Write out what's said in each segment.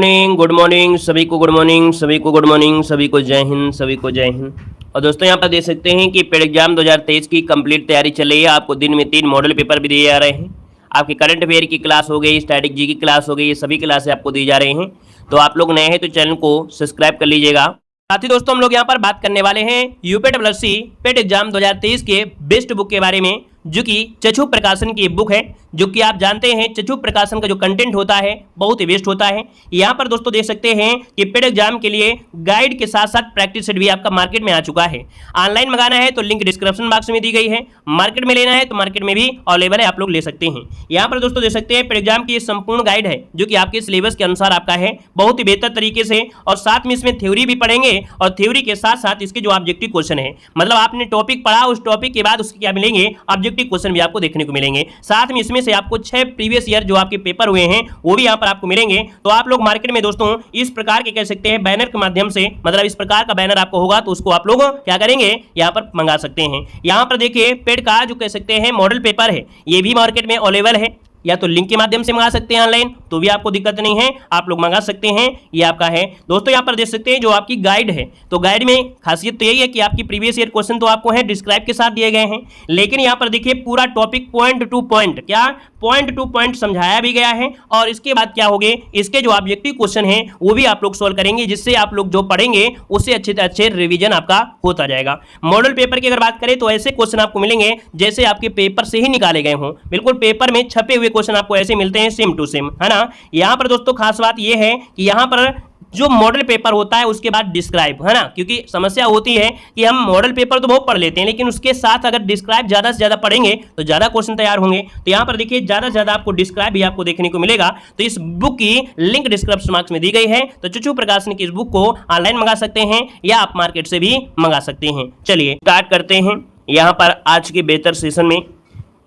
Morning, good morning सभी को, good morning सभी को, गुड मॉर्निंग सभी को, जय हिंद सभी को, जय हिंद। और दोस्तों यहाँ पर देख सकते हैं कि पेड एग्जाम 2023 की कंप्लीट तैयारी चल रही है। आपको दिन में 3 मॉडल पेपर भी दिए जा रहे हैं। आपकी करंट अफेयर की क्लास हो गई, स्टैटिक जी की क्लास हो गई, ये सभी क्लासें आपको दी जा रही हैं। तो आप लोग नए हैं तो चैनल को सब्सक्राइब कर लीजिएगा। साथ ही दोस्तों हम लोग यहाँ पर बात करने वाले हैं यूपीएससी पेड एग्जाम 2023 के बेस्ट बुक के बारे में, जो कि चक्षु प्रकाशन की बुक है। जो कि आप जानते हैं चक्षु प्रकाशन का जो कंटेंट होता है बहुत ही बेस्ट होता है। यहाँ पर दोस्तों देख सकते हैं कि पेड एग्जाम के लिए गाइड के साथ साथ प्रैक्टिस सेट भी आपका मार्केट में आ चुका है। ऑनलाइन मंगाना है तो लिंक डिस्क्रिप्शन बॉक्स में दी गई है, मार्केट में लेना है तो मार्केट में भी अवेलेबल है, आप लोग ले सकते हैं। यहाँ पर दोस्तों देख सकते हैं पेड एग्जाम की संपूर्ण गाइड है जो कि आपके सिलेबस के अनुसार आपका है, बहुत ही बेहतर तरीके से। और साथ में इसमें थ्योरी भी पढ़ेंगे और थ्योरी के साथ साथ इसके जो ऑब्जेक्टिव क्वेश्चन है, मतलब आपने टॉपिक पढ़ा, उस टॉपिक के बाद उसके क्या मिलेंगे, ऑब्जेक्टिव क्वेश्चन भी आपको देखने को मिलेंगे। साथ में इसमें से आपको 6 प्रीवियस ईयर जो आपके पेपर हुए हैं वो भी यहाँ पर आपको मिलेंगे। तो आप लोग मार्केट में दोस्तों इस प्रकार के कह सकते हैं बैनर के माध्यम से, मतलब इस प्रकार का बैनर आपको होगा तो उसको आप लोग क्या करेंगे, यहाँ पर मंगा सकते हैं। यहाँ पर देखिए पेड का जो कह सकते हैं मॉडल पेपर है, ये भी मार्केट में अवेलेबल है। या तो लिंक के माध्यम से मंगा सकते हैं ऑनलाइन, तो भी आपको दिक्कत नहीं है, आप लोग मंगा सकते हैं, ये आपका है। दोस्तों यहाँ पर देख सकते हैं जो आपकी गाइड है, तो गाइड में खासियत तो यही है कि आपकी प्रीवियस ईयर क्वेश्चन तो आपको है डिस्क्राइब के साथ दिए गए हैं, लेकिन यहाँ पर देखिए पूरा टॉपिक पॉइंट टू पॉइंट, क्या पॉइंट टू पॉइंट समझाया भी गया है। और इसके बाद क्या होंगे, इसके जो ऑब्जेक्टिव क्वेश्चन है वो भी आप लोग सोल्व करेंगे, जिससे आप लोग जो पढ़ेंगे उससे अच्छे से अच्छे रिवीजन आपका होता जाएगा। मॉडल पेपर की अगर बात करें तो ऐसे क्वेश्चन आपको मिलेंगे जैसे आपके पेपर से ही निकाले गए हों, बिल्कुल पेपर में छपे हुए क्वेश्चन आपको ऐसे मिलते हैं, सेम टू सेम, है ना। यहाँ पर दोस्तों खास बात यह है कि यहाँ पर जो मॉडल पेपर होता है उसके बाद डिस्क्राइब, है ना, क्योंकि समस्या होती है कि हम मॉडल पेपर तो बहुत पढ़ लेते हैं, लेकिन उसके साथ अगर डिस्क्राइब ज्यादा से ज्यादा पढ़ेंगे तो ज्यादा क्वेश्चन तैयार होंगे। तो यहाँ पर देखिए ज्यादा से ज्यादा आपको डिस्क्राइब भी आपको देखने को मिलेगा। तो इस बुक की लिंक डिस्क्रिप्शन बॉक्स में दी गई है, तो चक्षु प्रकाशन की इस बुक को ऑनलाइन मंगा सकते हैं या आप मार्केट से भी मंगा सकते हैं। चलिए स्टार्ट करते हैं यहाँ पर आज के बेहतर सेशन में।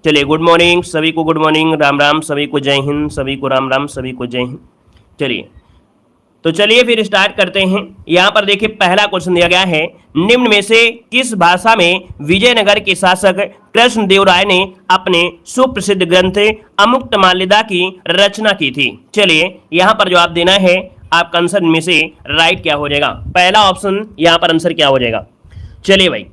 चलिए गुड मॉर्निंग सभी को, गुड मॉर्निंग, राम राम सभी को, जय हिंद सभी को, राम राम सभी को, जय हिंद। चलिए तो चलिए फिर स्टार्ट करते हैं। यहाँ पर देखिए पहला क्वेश्चन दिया गया है, निम्न में से किस भाषा में विजयनगर के शासक कृष्णदेवराय ने अपने सुप्रसिद्ध ग्रंथ अमुक्तमाल्यदा की रचना की थी। चलिए यहाँ पर जो आप देना है आपका आंसर में से राइट क्या हो जाएगा, पहला ऑप्शन यहाँ पर आंसर क्या हो जाएगा। चलिए भाई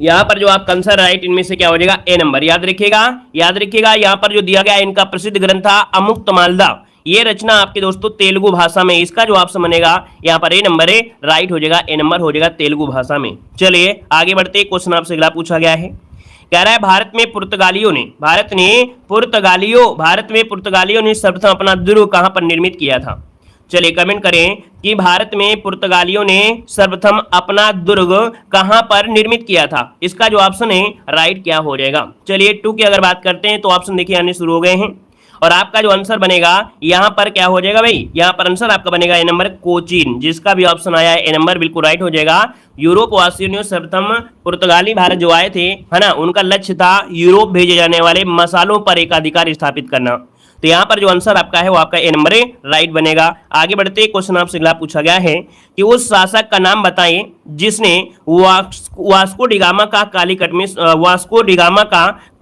यहाँ पर जो आपका आंसर राइट इनमें से क्या हो जाएगा, ए नंबर। याद रखिएगा यहाँ पर जो दिया गया इनका प्रसिद्ध ग्रंथ था अमुक्तमाल्यदा, ये रचना आपके दोस्तों तेलुगु भाषा में, इसका जो ऑप्शन बनेगा यहाँ पर ए नंबर है, राइट हो जाएगा, ए नंबर हो जाएगा तेलुगु भाषा में। चलिए आगे बढ़ते, क्वेश्चन आपसे अगला पूछा गया है, कह रहा है भारत में पुर्तगालियों ने सर्वप्रथम अपना दुर्ग कहां पर निर्मित किया था। चलिए कमेंट करें कि भारत में पुर्तगालियों ने सर्वप्रथम अपना दुर्ग कहां पर निर्मित किया था। इसका जो ऑप्शन है राइट क्या हो जाएगा। चलिए 2 की अगर बात करते हैं तो ऑप्शन देखिए आने शुरू हो गए हैं, और आपका जो आंसर बनेगा यहाँ पर क्या हो जाएगा भाई, यहाँ पर आंसर आपका बनेगा ए नंबर कोचीन, जिसका भी ऑप्शन आया है ए नंबर बिल्कुल राइट हो जाएगा। यूरोप वासियों ने सर्वप्रथम पुर्तगाली भारत जो आए थे, है ना, उनका लक्ष्य था यूरोप भेजे जाने वाले मसालों पर एक अधिकार स्थापित करना। तो यहाँ पर जो आंसर आपका है वो आपका ए नंबर राइट बनेगा। आगे बढ़ते क्वेश्चन आपसे अगला पूछा गया है कि उस शासक का नाम बताइए जिसने वास्को डिगामा का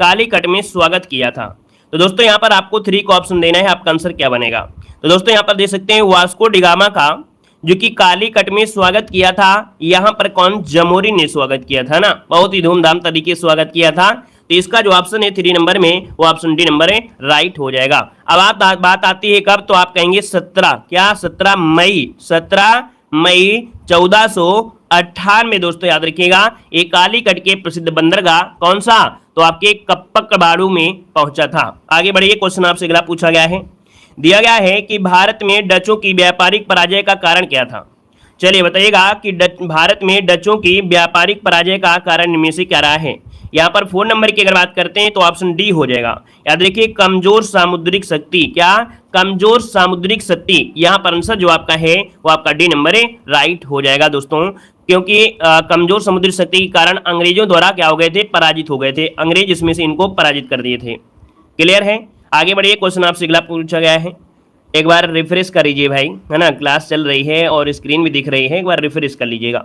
कालीकट में स्वागत किया था। तो दोस्तों यहाँ पर आपको 3 का ऑप्शन देना है, आपका आंसर क्या बनेगा। तो दोस्तों यहाँ पर देख सकते हैं वास्को डिगामा का जो कि कालीकट में स्वागत किया था, यहाँ पर कौन, जमोरी ने स्वागत किया था ना, बहुत ही धूमधाम तरीके से स्वागत किया था। तो इसका जो ऑप्शन है 3 नंबर में वो ऑप्शन डी नंबर है, राइट हो जाएगा। अब आप बात आती है कब, तो आप कहेंगे 17 मई 1498 दोस्तों याद रखिएगा, एक कालीकट के प्रसिद्ध बंदरगाह कौन सा, तो आपके कप्पकबाड़ू में पहुंचा था। आगे बढ़िए, क्वेश्चन आपसे अगला पूछा गया है, दिया गया है कि भारत में डचों की व्यापारिक पराजय का कारण क्या था। चलिए बताइएगा कि भारत में डचों की व्यापारिक पराजय का कारण इनमें से क्या रहा है। यहाँ पर 4 नंबर की अगर बात करते हैं तो ऑप्शन डी हो जाएगा। याद रखिए कमजोर सामुद्रिक शक्ति, क्या, कमजोर सामुद्रिक शक्ति। यहाँ पर आंसर जो आपका है वो आपका डी नंबर है, राइट हो जाएगा दोस्तों, क्योंकि कमजोर समुद्री शक्ति के कारण अंग्रेजों द्वारा क्या हो गए थे, पराजित हो गए थे, अंग्रेज इसमें से इनको पराजित कर दिए थे। क्लियर है। आगे बढ़िए, क्वेश्चन आपसे अगला पूछा गया है, एक बार रिफ्रेश कर लीजिए भाई, है ना, क्लास चल रही है और स्क्रीन भी दिख रही है, एक बार रिफ्रेश कर लीजिएगा।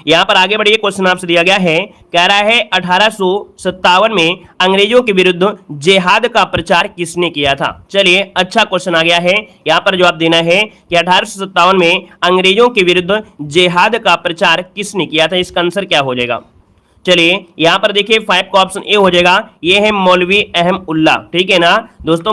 यहाँ पर आगे बढ़िए, क्वेश्चन आपसे दिया गया है, कह रहा है 1857 में अंग्रेजों के विरुद्ध जिहाद का प्रचार किसने किया था। चलिए, अच्छा क्वेश्चन आ गया है। यहाँ पर जवाब देना है कि 1857 में अंग्रेजों के विरुद्ध जिहाद का प्रचार किसने किया था। इसका आंसर क्या हो जाएगा। चलिए, यहां पर देखिए 5 का ऑप्शन ए हो जाएगा, ये है मौलवी अहमद उल्ला, ठीक है ना दोस्तों।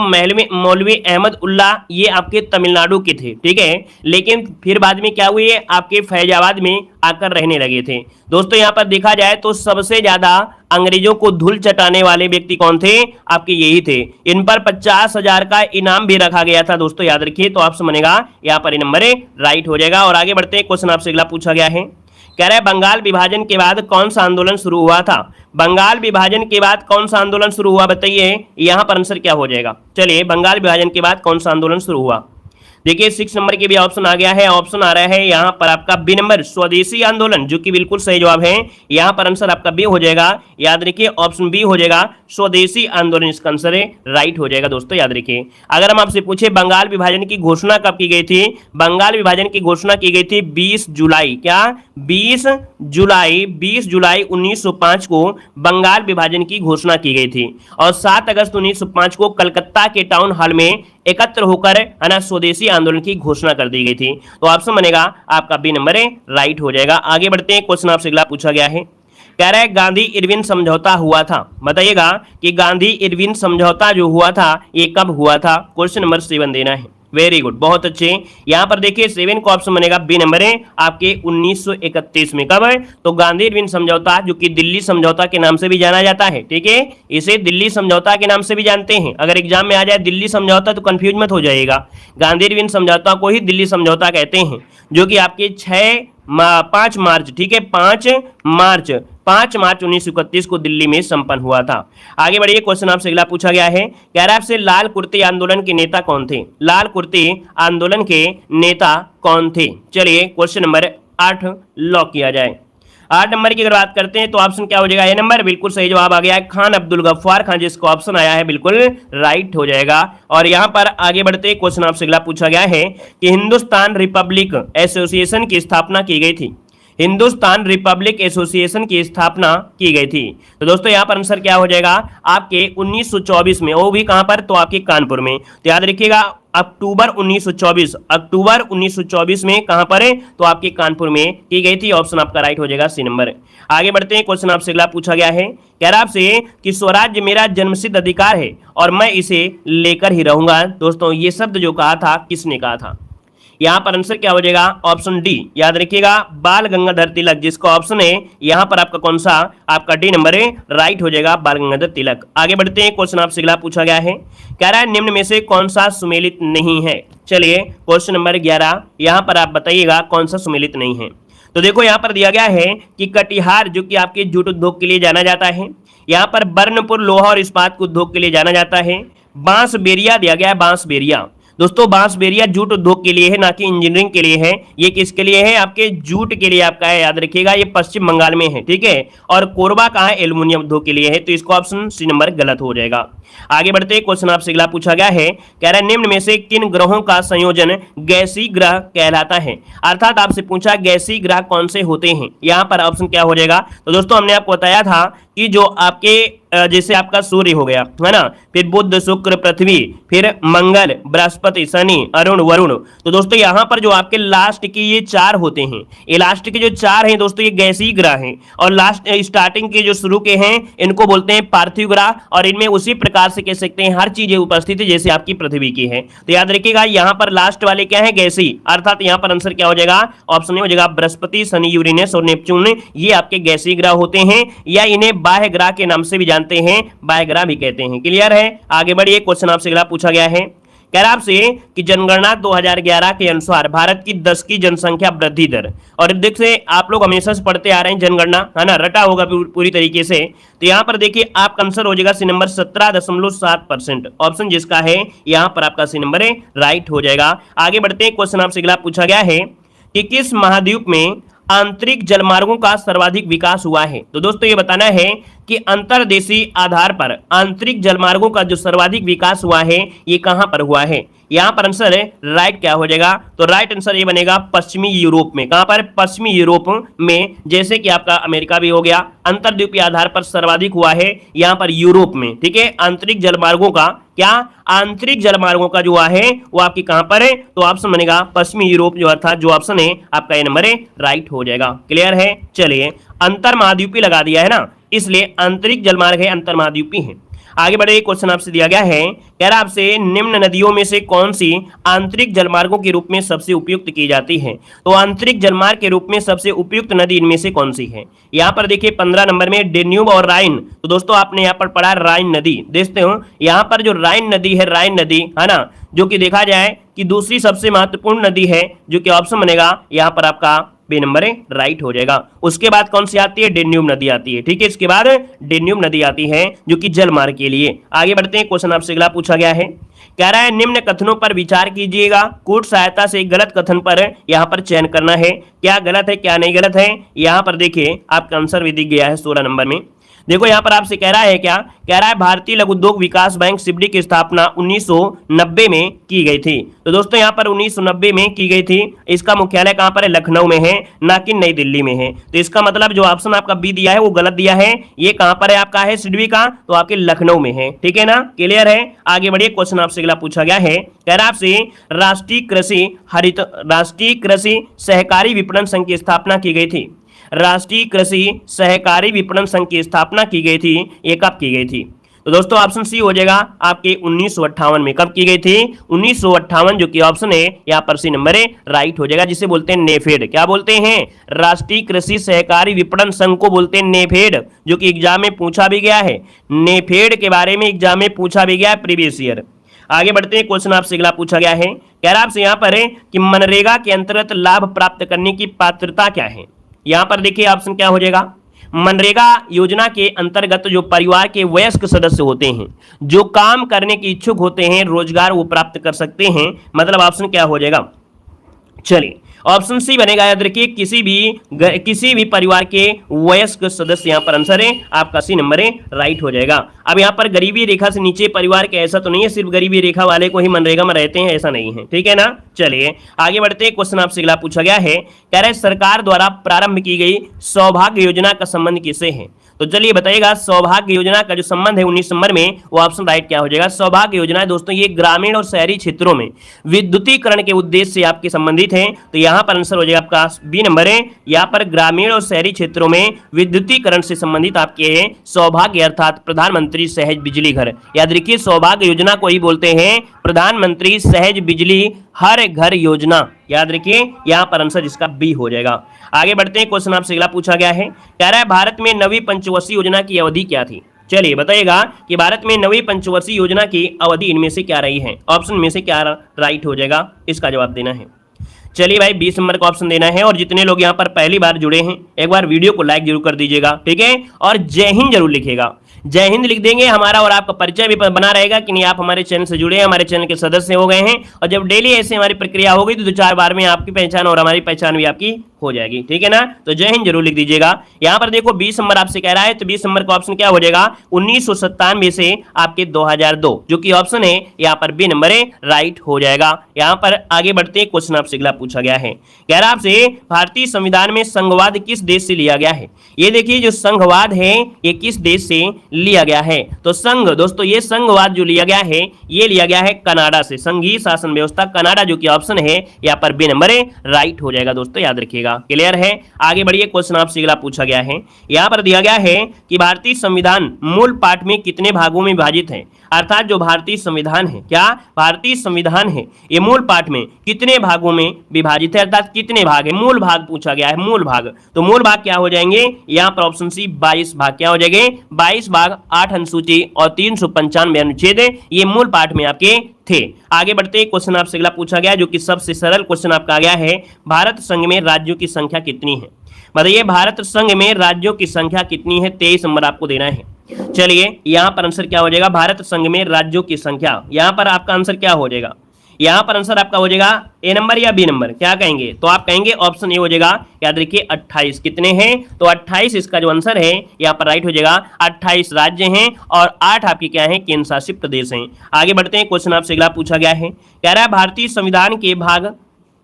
मौलवी अहमद उल्ला ये आपके तमिलनाडु के थे, ठीक है, लेकिन फिर बाद में क्या हुए, आपके फैजाबाद में आकर रहने लगे थे। दोस्तों यहां पर देखा जाए तो सबसे ज्यादा अंग्रेजों को धूल चटाने वाले व्यक्ति कौन थे, आपके यही थे। इन पर 50,000 का इनाम भी रखा गया था दोस्तों, याद रखिए। तो ऑप्शन बनेगा यहाँ पर नंबर राइट हो जाएगा। और आगे बढ़ते हैं, क्वेश्चन आपसे अगला पूछा गया है, कह रहा है बंगाल विभाजन के बाद कौन सा आंदोलन शुरू हुआ था। बंगाल विभाजन के बाद कौन सा आंदोलन शुरू हुआ, बताइए। यहां पर आंसर क्या हो जाएगा। चलिए, बंगाल विभाजन के बाद कौन सा आंदोलन शुरू हुआ। देखिए 6 नंबर के भी ऑप्शन आ गया है। ऑप्शन आ रहा है यहाँ पर आपका बी नंबर, स्वदेशी आंदोलन, जो कि बिल्कुल सही जवाब है। यहाँ पर आंसर आपका बी हो जाएगा, याद रखिए, ऑप्शन बी हो जाएगा, स्वदेशी आंदोलन इसका आंसर है, राइट हो जाएगा दोस्तों, याद रखिए। अगर हम आपसे पूछे बंगाल विभाजन की घोषणा कब की गई थी, बंगाल विभाजन की घोषणा की गई थी 20 जुलाई, क्या 20 जुलाई 1905 को बंगाल विभाजन की घोषणा की गई थी। और 7 अगस्त 1905 को कलकत्ता के टाउन हॉल में एकत्र होकर, है ना, स्वदेशी आंदोलन की घोषणा कर दी गई थी। तो ऑप्शन बनेगा आपका बी नंबर है, राइट हो जाएगा। आगे बढ़ते हैं, क्वेश्चन आपसे अगला पूछा गया है, कह रहा है गांधी इरविन समझौता हुआ था। बताइएगा कि गांधी इरविन समझौता जो हुआ था ये कब हुआ था। क्वेश्चन नंबर 7 देना है। वेरी गुड, बहुत अच्छे। यहां पर देखिए 7 का ऑप्शन बनेगा बी नंबर है आपके 1931 में। कब है, तो गांधी इरविन समझौता, जो कि दिल्ली समझौता के नाम से भी जाना जाता है, ठीक है, इसे दिल्ली समझौता के नाम से भी जानते हैं। अगर एग्जाम में आ जाए दिल्ली समझौता तो कंफ्यूज मत हो जाएगा। गांधी इरविन समझौता को ही दिल्ली समझौता कहते हैं, जो कि आपके 5 मार्च, ठीक है, 5 मार्च 1931 को दिल्ली में संपन्न हुआ था। आगे बढ़िए, क्वेश्चन आपसे अगला पूछा गया है, कह रहा है आपसे लाल कुर्ते आंदोलन के नेता कौन थे। लाल कुर्ते आंदोलन के नेता कौन थे। चलिए, क्वेश्चन नंबर 8 लॉक किया जाए। 8 नंबर की अगर बात करते हैं तो ऑप्शन क्या हो जाएगा, ए नंबर, बिल्कुल सही जवाब आ गया है, खान अब्दुल गफ्फार खान, जिसका ऑप्शन आया है बिल्कुल राइट हो जाएगा। और यहां पर आगे बढ़ते, क्वेश्चन आपसे अगला पूछा गया है कि हिंदुस्तान रिपब्लिक एसोसिएशन की स्थापना की गई थी। हिंदुस्तान रिपब्लिक एसोसिएशन की स्थापना की गई थी। तो दोस्तों यहाँ पर आंसर क्या हो जाएगा आपके 1924 में, वो भी कहां पर, तो आपके कानपुर में। तो याद रखिएगा अक्टूबर 1924 में कहां पर है, तो आपके कानपुर में की गई थी। ऑप्शन आपका राइट हो जाएगा, सी नंबर। आगे बढ़ते हैं, क्वेश्चन आपसे अगला पूछा गया है, कह रहा आपसे कि स्वराज्य मेरा जन्मसिद्ध अधिकार है और मैं इसे लेकर ही रहूंगा। दोस्तों ये शब्द जो कहा था, किसने कहा था। यहां पर आंसर क्या हो जाएगा, ऑप्शन डी, याद रखिएगा, बाल गंगाधर तिलक, जिसका ऑप्शन है यहां पर आपका कौन सा, आपका डी नंबर है, राइट हो जाएगा, बाल गंगाधर तिलक। आगे बढ़ते हैं, क्वेश्चन आपसे अगला पूछा गया है, कह रहा है निम्न में से कौन सा सुमेलित नहीं है। चलिए, क्वेश्चन नंबर 11, यहां पर आप बताइएगा कौन सा सुमेलित नहीं है। तो देखो यहां पर दिया गया है कि कटिहार, जो कि आपके जूट उद्योग के लिए जाना जाता है, यहां पर बर्नपुर लोहा और इस्पात उद्योग के लिए जाना जाता है, बांसबेरिया दिया गया है, बांसबेरिया। दोस्तों बांसबेरिया जूट उद्योग के लिए है, ना कि इंजीनियरिंग के लिए है। ये किसके लिए है, आपके जूट के लिए आपका है, याद रखिएगा, ये पश्चिम बंगाल में है, ठीक है। और कोरबा कहाँ है, एल्युमिनियम उद्योग के लिए है। तो इसका ऑप्शन सी नंबर गलत हो जाएगा। आगे बढ़ते, क्वेश्चन आपसे अगला पूछा गया है, कह रहा है निम्न में से किन ग्रहों का संयोजन गैसीय ग्रह कहलाता है। अर्थात आपसे पूछा गैसीय ग्रह कौन से होते हैं। यहाँ पर ऑप्शन क्या हो जाएगा, तो दोस्तों हमने आपको बताया था कि जो आपके जैसे आपका सूर्य हो गया, है ना, फिर बुध शुक्र पृथ्वी, फिर मंगल बृहस्पति शनि अरुण वरुण। तो दोस्तों यहाँ पर जो आपके लास्ट के ये 4 होते हैं, ये लास्ट के जो 4 हैं दोस्तों, ये गैसीय ग्रह हैं। और लास्ट स्टार्टिंग के जो शुरू के हैं, इनको बोलते हैं पार्थिव ग्रह। और इनमें उसी प्रकार से कह सकते हैं हर चीजें उपस्थित है जैसे आपकी पृथ्वी की है। तो याद रखिएगा यहाँ पर लास्ट वाले क्या है, गैसीय। अर्थात यहाँ पर आंसर क्या हो जाएगा, ऑप्शन हो जाएगा बृहस्पति शनि यूरेनस और नेपच्यून, ये आपके गैसीय ग्रह होते हैं, या इन्हें बाह्य ग्रह के नाम से भी जानते हैं, बाह्य ग्रह भी कहते हैं। क्लियर है। आगे बढ़िए, क्वेश्चन आपसे अगला पूछा गया है, कह रहा आपसे कि जनगणना 2011 के अनुसार भारत की 10 की जनसंख्या वृद्धि दर, और देखिए आप लोग हमेशा से पढ़ते आ रहे हैं जनगणना, है ना, रटा होगा पूरी तरीके से। तो यहाँ पर देखिए आपका आंसर हो जाएगा सी नंबर 17.7%। ऑप्शन जिसका है यहाँ पर आपका सी नंबर है, राइट हो जाएगा। आगे बढ़ते हैं, क्वेश्चन आपसे अगला पूछा गया है कि किस महाद्वीप में आंतरिक जलमार्गों का सर्वाधिक विकास हुआ है। तो दोस्तों ये बताना है कि अंतर्देशीय आधार पर आंतरिक जलमार्गों का जो सर्वाधिक विकास हुआ है ये कहां पर हुआ है। यहाँ पर आंसर राइट क्या हो जाएगा, तो राइट आंसर ये बनेगा पश्चिमी यूरोप में। कहां पर, पश्चिमी यूरोप में, जैसे कि आपका अमेरिका भी हो गया। अंतर्द्वीपीय आधार पर सर्वाधिक हुआ है यहाँ पर यूरोप में, ठीक है। आंतरिक जलमार्गों का क्या, आंतरिक जलमार्गों का जो हुआ है वो आपकी कहां पर है, तो ऑप्शन बनेगा पश्चिमी यूरोप, जो अर्थात जो ऑप्शन है आपका ये नंबर है राइट हो जाएगा। क्लियर है। चलिए अंतर महाद्वीपीय लगा दिया है ना, इसलिए आंतरिक जलमार्ग है, अंतर महाद्वीपीय है। आगे बढ़े, क्वेश्चन आपसे दिया गया है, कह रहा आपसे निम्न नदियों में से कौन सी आंतरिक जलमार्गों के रूप में सबसे उपयुक्त की जाती है। तो आंतरिक जलमार्ग के रूप में सबसे उपयुक्त नदी इनमें से कौन सी है। यहां पर देखिए 15 नंबर में डेन्यूब और राइन। तो दोस्तों आपने यहां पर पढ़ा राइन नदी, देखते हो यहां पर जो राइन नदी है, राइन नदी है ना, जो कि देखा जाए कि दूसरी सबसे महत्वपूर्ण नदी है, जो कि ऑप्शन बनेगा यहां पर आपका बी नंबर है राइट हो जाएगा। उसके बाद कौन सी आती है, डेन्यूब नदी आती है, ठीक है। इसके बाद डेन्यूब नदी आती है जो कि जलमार्ग के लिए। आगे बढ़ते हैं, क्वेश्चन आपसे अगला पूछा गया है, कह रहा है निम्न कथनों पर विचार कीजिएगा, कूट सहायता से गलत कथन पर यहां पर चयन करना है, क्या गलत है क्या नहीं गलत है। यहां पर देखिए आपका आंसर भी दिख गया है 16 नंबर में। देखो यहां पर आपसे कह रहा है क्या, कह रहा है भारतीय लघु उद्योग विकास बैंक सिबडी की स्थापना 1990 में की गई थी। तो दोस्तों यहां पर 1990 में की गई थी। इसका मुख्यालय कहां पर है, लखनऊ में है, ना कि नई दिल्ली में है। तो इसका मतलब जो ऑप्शन आपका बी दिया है वो गलत दिया है। ये कहां पर है आपका है सिडबी का, तो आपके लखनऊ में है, ठीक है ना। क्लियर है। आगे बढ़िए, क्वेश्चन आपसे अगला पूछा गया है, कह रहा आपसे राष्ट्रीय कृषि सहकारी विपणन संघ की स्थापना की गई थी। राष्ट्रीय कृषि सहकारी विपणन संघ की स्थापना की गई थी, ये कब की गई थी। तो दोस्तों ऑप्शन सी हो जाएगा आपके 1958 में। कब की गई थी, 1958, जो कि ऑप्शन है यहाँ पर सी नंबर है राइट हो जाएगा, जिसे बोलते हैं नेफेड। क्या बोलते हैं, राष्ट्रीय कृषि सहकारी विपणन संघ को बोलते हैं नेफेड, जो कि एग्जाम में पूछा भी गया है। नेफेड के बारे में एग्जाम में पूछा भी गया है प्रीवियस ईयर। आगे बढ़ते हैं, क्वेश्चन आपसे अगला पूछा गया है, कह रहा आपसे यहाँ पर है कि मनरेगा के अंतर्गत लाभ प्राप्त करने की पात्रता क्या है। यहां पर देखिए ऑप्शन क्या हो जाएगा, मनरेगा योजना के अंतर्गत जो परिवार के वयस्क सदस्य होते हैं, जो काम करने के इच्छुक होते हैं, रोजगार वो प्राप्त कर सकते हैं। मतलब ऑप्शन क्या हो जाएगा, चलिए ऑप्शन सी बनेगा। याद रखिए किसी भी परिवार के वयस्क सदस्य, यहां पर आंसर है आपका सी नंबर है राइट हो जाएगा। अब यहां पर गरीबी रेखा से नीचे परिवार के, ऐसा तो नहीं है सिर्फ गरीबी रेखा वाले को ही मनरेगा में रहते हैं, ऐसा नहीं है, ठीक है ना। चलिए आगे बढ़ते हैं, क्वेश्चन आपसे अगला पूछा गया है, कह रहे सरकार द्वारा प्रारंभ की गई सौभाग्य योजना का संबंध किससे है। तो चलिए बताइएगा, सौभाग्य योजना का जो संबंध है 19 नंबर में, वो ऑप्शन राइट क्या हो जाएगा। सौभाग्य योजना दोस्तों ये ग्रामीण और शहरी क्षेत्रों में विद्युतीकरण के उद्देश्य से आपके संबंधित है। तो यहाँ पर आंसर हो जाएगा आपका बी नंबर है। यहाँ पर ग्रामीण और शहरी क्षेत्रों में विद्युतीकरण से संबंधित आपके सौभाग्य अर्थात प्रधानमंत्री सहज बिजली घर। याद रखिए सौभाग्य योजना को ही बोलते हैं प्रधानमंत्री सहज बिजली हर घर योजना। याद रखिए यहाँ पर आंसर इसका बी हो जाएगा। आगे बढ़ते हैं, क्वेश्चन आपसे अगला पूछा गया है, कह रहा है भारत में नवी पंचवर्षीय योजना की अवधि क्या थी। चलिए बताइएगा कि भारत में नवी पंचवर्षीय योजना की अवधि इनमें से क्या रही है। ऑप्शन में से क्या राइट हो जाएगा, इसका जवाब देना है। चलिए भाई 20 नंबर का ऑप्शन देना है। और जितने लोग यहाँ पर पहली बार जुड़े हैं एक बार वीडियो को लाइक जरूर कर दीजिएगा, ठीक है। और जय हिंद जरूर लिखिएगा, जय हिंद लिख देंगे, हमारा और आपका परिचय भी बना रहेगा कि नहीं आप हमारे चैनल से जुड़े हैं, हमारे चैनल के सदस्य हो गए हैं। और जब डेली ऐसे हमारी प्रक्रिया होगी तो 2-4 बार में आपकी पहचान और हमारी पहचान भी आपकी हो जाएगी, ठीक है ना। तो जय हिंद जरूर लिख दीजिएगा। यहाँ पर देखो 20 नंबर आपसे कह रहा है, तो 20 नंबर का ऑप्शन क्या हो जाएगा, 1997 से आपके 2002, जो कि ऑप्शन है यहाँ पर बी नंबर है राइट हो जाएगा। यहाँ पर आगे बढ़ते हैं, क्वेश्चन आपसे अगला पूछा गया है, कह रहा आपसे भारतीय संविधान में संघवाद किस देश से लिया गया है। ये देखिए जो संघवाद है ये किस देश से लिया गया है। तो संघ दोस्तों ये संघवाद जो लिया गया है ये लिया गया है कनाडा से, संघीय शासन व्यवस्था कनाडा, जो कि ऑप्शन है यहाँ पर बी नंबर है राइट हो जाएगा दोस्तों, याद रखिएगा। क्लियर है। आगे बढ़िए, क्वेश्चन आपसे अगला पूछा गया है, यहाँ पर दिया गया है कि भारतीय संविधान मूल पाठ में कितने भागों में विभाजित है। अर्थात जो भारतीय संविधान है, क्या भारतीय संविधान है ये मूल पाठ में कितने भागों में विभाजित है, अर्थात कितने भाग है। मूल भाग पूछा गया है, मूल भाग। तो मूल भाग क्या हो जाएंगे, यहाँ पर ऑप्शन सी 22 भाग क्या हो जाएंगे, 22 भाग, 8 अनुसूची और 395 अनुच्छेद ये मूल पाठ में आपके थे। आगे बढ़ते हैं, क्वेश्चन आपसे अगला पूछा गया जो कि सबसे सरल क्वेश्चन आपका आ गया है, भारत संघ में राज्यों की संख्या कितनी है। बताइए भारत संघ में राज्यों की संख्या कितनी है, 23 नंबर आपको देना है। चलिए यहाँ पर आंसर क्या हो जाएगा, भारत संघ में राज्यों की संख्या, यहाँ पर आपका आंसर क्या हो जाएगा, यहां पर आंसर आपका हो जाएगा ए नंबर या बी नंबर, क्या कहेंगे? तो आप कहेंगे ऑप्शन ए हो जाएगा। याद रखिए 28 कितने हैं? तो 28 इसका जो आंसर है यहाँ पर राइट हो जाएगा। 28 राज्य हैं और 8 आपके क्या है? केंद्र शासित प्रदेश हैं। आगे बढ़ते हैं, क्वेश्चन आपसे अगला पूछा गया है, कह रहा है भारतीय संविधान के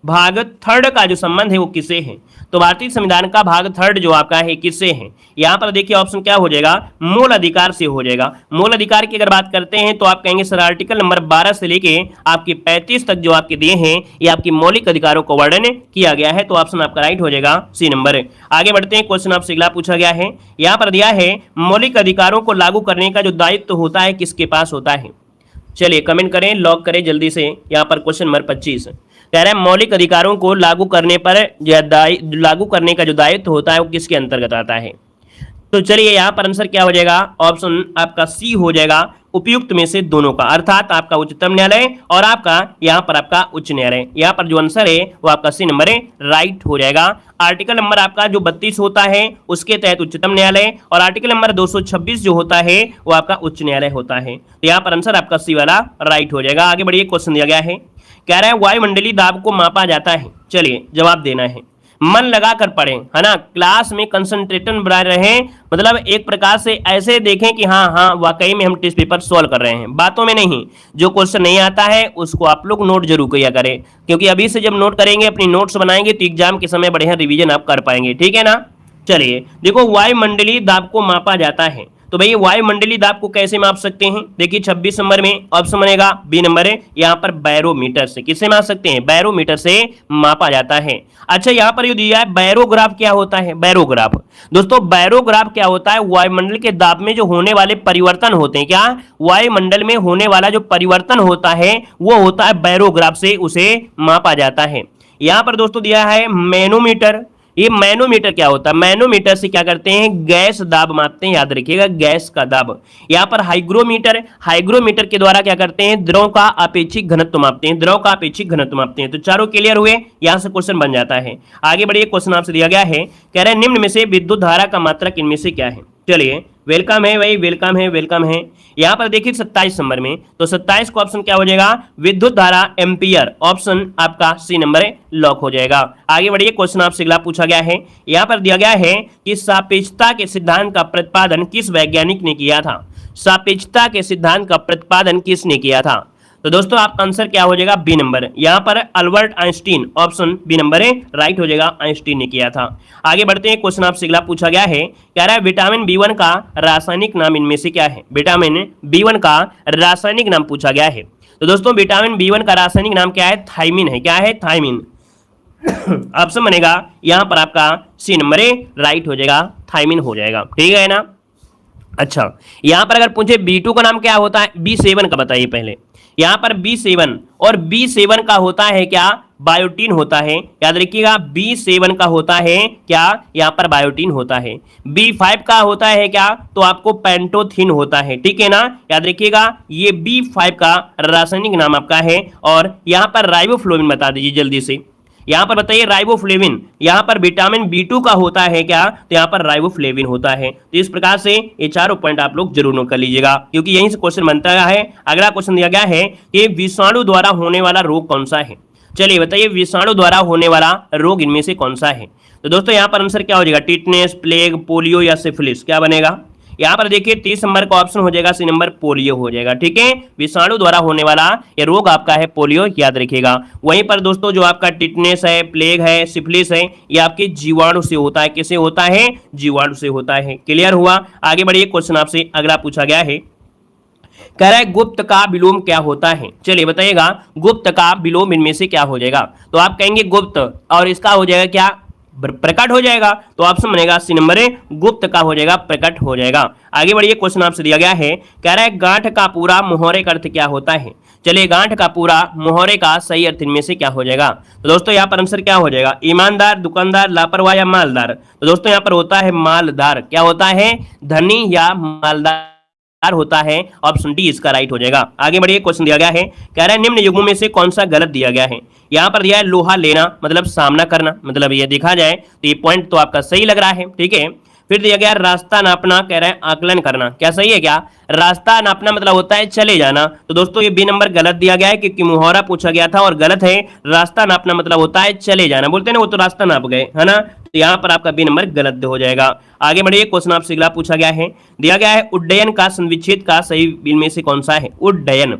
भाग थर्ड का जो संबंध है वो किससे है? तो भारतीय संविधान का भाग थर्ड जो आपका है किससे है? यहां पर देखिए ऑप्शन क्या हो जाएगा? मूल अधिकार से हो जाएगा। मूल अधिकार की अगर बात करते हैं तो आप कहेंगे सर आर्टिकल नंबर 12 से लेके आपके 35 तक जो आपके दिए हैं ये आपकी मौलिक अधिकारों को वर्णन किया गया है। तो ऑप्शन आपका राइट हो जाएगा सी नंबर। आगे बढ़ते हैं, क्वेश्चन आपसे अगला पूछा गया है, यहाँ पर दिया है मौलिक अधिकारों को लागू करने का जो दायित्व होता है किसके पास होता है? चलिए कमेंट करें, लॉक करें जल्दी से। यहाँ पर क्वेश्चन नंबर 25 कह रहे हैं मौलिक अधिकारों को लागू करने का जो दायित्व होता है वो किसके अंतर्गत आता है? तो चलिए यहाँ पर आंसर क्या हो जाएगा? ऑप्शन आपका सी हो जाएगा, उपयुक्त में से दोनों का, अर्थात आपका उच्चतम न्यायालय और आपका यहाँ पर आपका उच्च न्यायालय। यहाँ पर जो आंसर है वो आपका सी नंबर है, राइट हो जाएगा। आर्टिकल नंबर आपका जो 32 होता है उसके तहत उच्चतम न्यायालय और आर्टिकल नंबर 226 जो होता है वो आपका उच्च न्यायालय होता है। तो यहाँ पर आंसर आपका सी वाला राइट हो जाएगा। आगे बढ़िए, क्वेश्चन दिया गया है, कह रहा है वायुमंडलीय दाब को मापा जाता है। चलिए जवाब देना है, मन लगा कर पढ़ें, है ना, क्लास में कंसंट्रेशन बनाए रहें, मतलब एक प्रकार से ऐसे देखें कि हाँ वाकई में हम टेस्ट पेपर सॉल्व कर रहे हैं, बातों में नहीं। जो क्वेश्चन नहीं आता है उसको आप लोग नोट जरूर किया करें, क्योंकि अभी से जब नोट करेंगे, अपनी नोट्स बनाएंगे तो एग्जाम के समय बढ़िया रिवीजन आप कर पाएंगे, ठीक है ना। चलिए देखो, वायुमंडलीय दाब को मापा जाता है, तो भैया वायुमंडलीय दाब को कैसे माप सकते हैं? देखिए 26 नंबर में ऑप्शन बनेगा बी नंबर है, यहाँ पर बैरोमीटर से। किससे माप सकते हैं? बैरोमीटर से मापा जाता है। अच्छा, यहाँ पर ये दिया है बैरोग्राफ क्या होता है? बैरोग्राफ दोस्तों, बैरोग्राफ क्या होता है? वायुमंडल के दाब में जो होने वाले परिवर्तन होते हैं, क्या वायुमंडल में होने वाला जो परिवर्तन होता है वो होता है बैरोग्राफ से, उसे मापा जाता है। यहाँ पर दोस्तों दिया है मैनोमीटर। ये मैनोमीटर क्या होता है? मैनोमीटर से क्या करते हैं? गैस दाब मापते हैं, याद रखिएगा गैस का दाब। यहाँ पर हाइग्रोमीटर, हाइग्रोमीटर के द्वारा क्या करते हैं? द्रव का अपेक्षिक घनत्व मापते हैं, द्रव का अपेक्षिक घनत्व मापते हैं। तो चारों क्लियर हुए, यहाँ से क्वेश्चन बन जाता है। आगे बढ़िए, क्वेश्चन आपसे दिया गया है, कह रहे हैं निम्न में से विद्युत धारा का मात्रक इनमें से क्या है? चलिए वेलकम है भाई, वेलकम है, वेलकम है। यहाँ पर देखिए 27 नंबर में, तो 27 को ऑप्शन क्या हो जाएगा? विद्युत धारा एम्पियर, ऑप्शन आपका सी नंबर लॉक हो जाएगा। आगे बढ़िए, क्वेश्चन आपसे अगला पूछा गया है, यहाँ पर दिया गया है कि सापेक्षता के सिद्धांत का प्रतिपादन किस वैज्ञानिक ने किया था? सापेक्षता के सिद्धांत का प्रतिपादन किसने किया था? तो दोस्तों आपका आंसर क्या हो जाएगा? B number. यहाँ पर Albert Einstein, option B number है, राइट हो जाएगा, आइंस्टीन ने किया था। आगे बढ़ते हैं, क्वेश्चन आपसे अगला पूछा गया है, कह रहा है विटामिन B1 का रासायनिक नाम इनमें से क्या है? विटामिन B1 का रासायनिक नाम पूछा गया है। तो दोस्तों विटामिन B1 का रासायनिक नाम क्या है? थायमिन है। क्या है? थायमिन। ऑप्शन बनेगा यहाँ पर आपका सी नंबर है, राइट हो जाएगा, थायमिन हो जाएगा, ठीक है ना। अच्छा, यहाँ पर अगर पूछे B2 का नाम क्या होता है? B7 का बताइए पहले। यहाँ पर B7 और B7 का होता है क्या? बायोटीन होता है, याद रखिएगा। B7 का होता है क्या? यहाँ पर बायोटीन होता है। B5 का होता है क्या? तो आपको पेंटोथीन होता है, ठीक है ना, याद रखिएगा। ये B5 का रासायनिक नाम आपका है। और यहाँ पर राइबोफ्लोविन बता दीजिए जल्दी से। यहाँ पर बताइए राइबोफ्लेविन, यहाँ पर विटामिन B2 का होता है क्या? तो यहाँ पर राइबोफ्लेविन होता है। तो इस प्रकार से ये चारों पॉइंट आप लोग जरूर नोट कर लीजिएगा, क्योंकि यहीं से क्वेश्चन बनता है। अगला क्वेश्चन दिया गया है कि विषाणु द्वारा होने वाला रोग कौन सा है? चलिए बताइए, विषाणु द्वारा होने वाला रोग इनमें से कौन सा है? तो दोस्तों यहाँ पर आंसर क्या हो जाएगा? टिटनेस, प्लेग, पोलियो या सिफिलिस, क्या बनेगा? यहाँ पर देखिए 30 नंबर का ऑप्शन हो जाएगा सी नंबर, पोलियो हो जाएगा, ठीक है। विषाणु द्वारा होने वाला ये रोग आपका है पोलियो, याद रखिएगा। वहीं पर दोस्तों जो आपका टिटनेस है, प्लेग है, सिफिलिस है, ये आपके जीवाणु से होता है। किससे होता है? जीवाणु से होता है। क्लियर हुआ? आगे बढ़िए, क्वेश्चन आपसे अगला पूछा गया है, कह रहा है गुप्त का विलोम क्या होता है? चलिए बताइएगा, गुप्त का विलोम इनमें से क्या हो जाएगा? तो आप कहेंगे गुप्त, और इसका हो जाएगा क्या? प्रकट हो जाएगा। तो ऑप्शन बनेगा सी नंबर है, गुप्त का हो जाएगा, प्रकट हो जाएगा। आगे बढ़िए, क्वेश्चन आपसे दिया गया है, कह रहा है गांठ का पूरा मुहावरे का अर्थ क्या होता है? चलिए गांठ का पूरा मुहावरे का सही अर्थ इनमें से क्या हो जाएगा? तो दोस्तों यहाँ पर आंसर क्या हो जाएगा? ईमानदार, दुकानदार, लापरवाह या मालदार? तो दोस्तों यहाँ पर होता है मालदार। क्या होता है? धनी या मालदार होता है। ऑप्शन डी इसका राइट हो जाएगा। आगे बढ़िए, क्वेश्चन दिया गया है, कह रहा है निम्न युग्मों में से कौन सा गलत दिया गया है? यहाँ पर दिया है लोहा लेना, मतलब सामना करना, मतलब ये देखा जाए तो ये पॉइंट तो आपका सही लग रहा है, ठीक है। फिर दिया गया रास्ता नापना, कह रहा है आकलन करना। क्या सही है क्या? रास्ता नापना मतलब होता है चले जाना। तो दोस्तों ये बी नंबर गलत दिया गया है क्योंकि मुहावरा पूछा गया था और गलत है। रास्ता नापना मतलब होता है चले जाना। बोलते हैं ना वो तो रास्ता नाप गए, है ना। तो यहाँ पर आपका बी नंबर गलत हो जाएगा। आगे बढ़िए, क्वेश्चन आपसे अगला पूछा गया है, दिया गया है उड्डयन का संविच्छेद का सही इनमें से कौन सा है? उड्डयन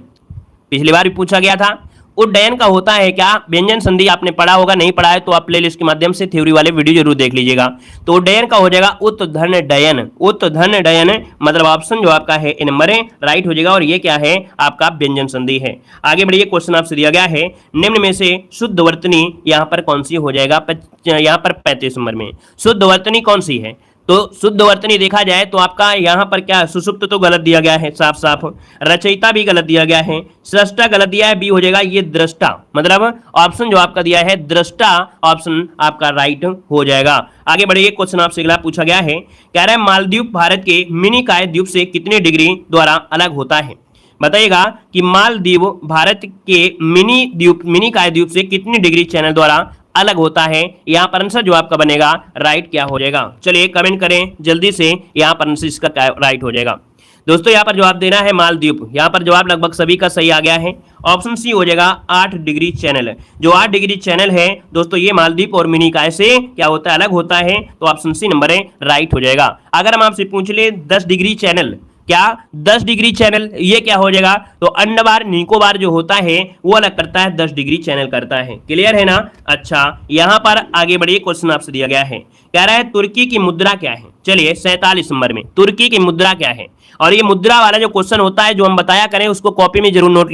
पिछली बार भी पूछा गया था। उड्डयन का होता है क्या? व्यंजन संधि आपने पढ़ा होगा, नहीं पढ़ा है तो आप प्लेलिस्ट के माध्यम से थ्योरी वाले वीडियो जरूर देख लीजिएगा। तो उड्डयन का हो जाएगा उत्धन डयन। उत्धन डयन मतलब ऑप्शन जो आपका है ए नंबर है राइट हो जाएगा। और ये क्या है? आपका व्यंजन संधि है। आगे बढ़िए, क्वेश्चन आपसे दिया गया है, निम्न में से शुद्ध वर्तनी यहाँ पर कौन सी हो जाएगा? यहाँ पर 35 नंबर में शुद्ध वर्तनी कौन सी है? तो शुद्ध वर्तनी देखा जाए तो आपका यहाँ पर क्या सुसुप्त तो गलत दिया गया है साफ साफ, रचयिता भी गलत दिया गया है, सृष्टा गलत दिया है, बी हो जाएगा ये दृष्टा। मतलब ऑप्शन जो आपका दिया है दृष्टा ऑप्शन आपका राइट हो जाएगा। आगे बढ़िए, क्वेश्चन आपसे अगला पूछा गया है, कह रहा है मालदीव भारत के मिनिकॉय द्वीप से कितने डिग्री द्वारा अलग होता है? बताइएगा कि मालदीव भारत के मिनिकॉय द्वीप से कितनी डिग्री चैनल द्वारा अलग होता है? यहाँ पर आंसर जो आपका बनेगा राइट क्या हो जाएगा? चलिए कमेंट करें जल्दी से, यहाँ पर आंसर इसका राइट हो जाएगा। दोस्तों यहाँ पर जवाब देना है मालदीव। यहाँ पर जवाब लगभग सभी का सही आ गया है। ऑप्शन सी हो जाएगा 8 डिग्री चैनल। जो 8 डिग्री चैनल है दोस्तों ये मालदीव और मिनिकॉय से क्या होता है? अलग होता है। तो ऑप्शन सी नंबर है राइट हो जाएगा। अगर हम आपसे पूछ ले 10 डिग्री चैनल, क्या 10 डिग्री चैनल ये क्या हो जाएगा? तो अंडमान निकोबार जो होता है वो अलग करता है, 10 डिग्री चैनल करता है। क्लियर है ना? अच्छा यहाँ पर आगे बढ़िए, क्वेश्चन आपसे दिया गया है, कह रहा है तुर्की की मुद्रा क्या है? चलिए 47 नंबर में तुर्की की मुद्रा क्या है? और ये मुद्रा वाला जो क्वेश्चन होता है जो हम बताया करें उसको कॉपी में जरूर नोट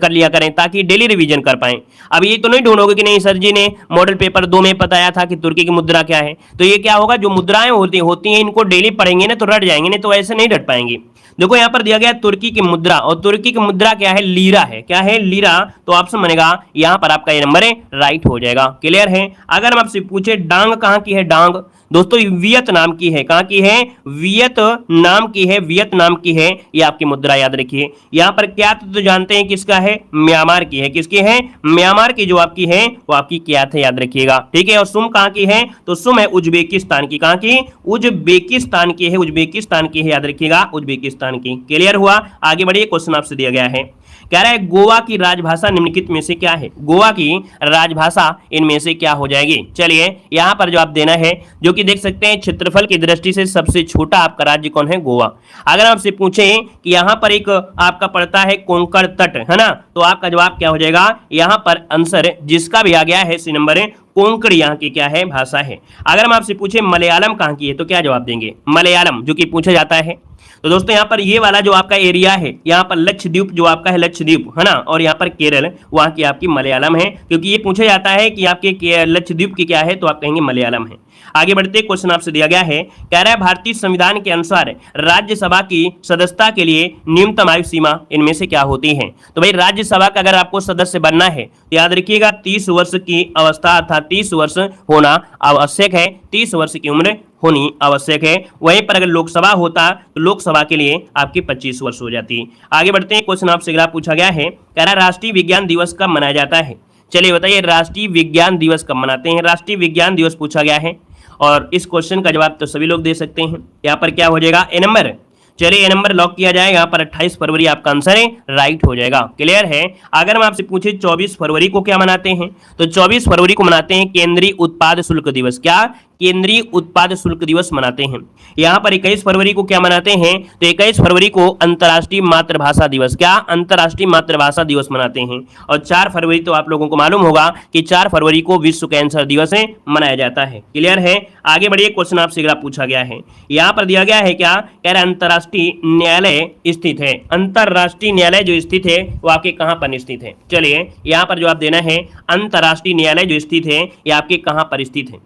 कर लिया करें ताकि डेली रिवीजन कर पाएं। अब ये तो नहीं ढूंढोगे कि नहीं सर जी ने मॉडल पेपर 2 में बताया था कि तुर्की की मुद्रा क्या है। तो ये क्या होगा, जो मुद्राएं होती हैं इनको डेली पढ़ेंगे ना तो रट जाएंगे, नहीं तो ऐसे नहीं रट पाएंगे। देखो यहाँ पर दिया गया तुर्की की मुद्रा, और तुर्की की मुद्रा क्या है? लीरा है। क्या है? लीरा। तो ऑप्शन बनेगा यहाँ पर आपका ये नंबर है राइट हो जाएगा। क्लियर है? अगर हम आपसे पूछे डांग कहाँ की है? डांग दोस्तों वियतनाम की है। कहाँ की है? वियतनाम की है। वियतनाम की है ये आपकी मुद्रा, याद रखिए। यहाँ पर क्या तो जानते हैं किसका है? म्यांमार की है। किसकी है? म्यांमार की जो आपकी है वो आपकी क्या है, याद रखिएगा। ठीक है। और सुम कहाँ की है? तो सुम है उज्बेकिस्तान की। कहाँ की? उज्बेकिस्तान की है। उज्बेकिस्तान की है, याद रखिएगा, उज्बेकिस्तान की। क्लियर हुआ? आगे बढ़िए, क्वेश्चन आपसे दिया गया है, कह रहा है गोवा की राजभाषा निम्नलिखित में से क्या है? गोवा की राजभाषा इनमें से क्या हो जाएगी? चलिए यहाँ पर जवाब देना है, जो कि देख सकते हैं क्षेत्रफल की दृष्टि से सबसे छोटा आपका राज्य कौन है? गोवा। अगर आपसे पूछें कि यहाँ पर एक आपका पड़ता है कोंकण तट, है ना, तो आपका जवाब क्या हो जाएगा? यहाँ पर आंसर जिसका भी आ गया है सी नंबर है कोंकण यहाँ की क्या है? भाषा है। अगर हम आपसे पूछे मलयालम कहाँ की है तो क्या जवाब देंगे? मलयालम, जो कि पूछा जाता है। तो दोस्तों यहाँ पर ये वाला जो आपका एरिया है, यहाँ पर लक्षद्वीप जो आपका है, लक्षद्वीप, है ना, और यहाँ पर केरल, वहाँ की आपकी मलयालम है, क्योंकि ये पूछा जाता है कि आपके लक्षद्वीप की क्या है, तो आप कहेंगे मलयालम है। आगे बढ़ते, क्वेश्चन आपसे दिया गया है, कह रहा है भारतीय संविधान के अनुसार राज्यसभा की सदस्यता के लिए न्यूनतम आयु सीमा इनमें से क्या होती है? तो भाई राज्यसभा का अगर आपको सदस्य बनना है तो याद रखिएगा 30 वर्ष की अवस्था अर्थात 30 वर्ष होना आवश्यक है। 30 वर्ष की उम्र होनी आवश्यक है। वहीं पर अगर लोकसभा होता तो लोकसभा के लिए आपकी 25 वर्ष हो जाती। आगे बढ़ते हैं, क्वेश्चन आपसे अगला पूछा गया है, कह रहा है राष्ट्रीय विज्ञान दिवस कब मनाया जाता है? चलिए बताइए राष्ट्रीय विज्ञान दिवस कब मनाते हैं? राष्ट्रीय विज्ञान दिवस पूछा गया है और इस क्वेश्चन का जवाब तो सभी लोग दे सकते हैं। यहाँ पर क्या हो जाएगा? ए नंबर। चलिए ए नंबर लॉक किया जाए। यहाँ पर 28 फरवरी आपका आंसर है, राइट हो जाएगा। क्लियर है? अगर हम आपसे पूछे 24 फरवरी को क्या मनाते हैं तो 24 फरवरी को मनाते हैं केंद्रीय उत्पाद शुल्क दिवस। क्या? केंद्रीय उत्पाद शुल्क दिवस मनाते हैं। यहाँ पर 21 फरवरी को क्या मनाते हैं तो 21 फरवरी को अंतर्राष्ट्रीय मातृभाषा दिवस, क्या अंतर्राष्ट्रीय मातृभाषा दिवस मनाते हैं। और 4 फरवरी तो आप लोगों को मालूम होगा कि 4 फरवरी को विश्व कैंसर दिवस मनाया जाता है। क्लियर है? आगे बढ़िए, क्वेश्चन आपसे अगला पूछा गया है, यहाँ पर दिया गया है क्या? कह रहा है अंतर्राष्ट्रीय न्यायालय स्थित है। अंतर्राष्ट्रीय न्यायालय जो स्थित है वो आपके कहाँ पर स्थित है? चलिए यहाँ पर जवाब देना है अंतर्राष्ट्रीय न्यायालय जो स्थित है ये आपके कहाँ पर स्थित है?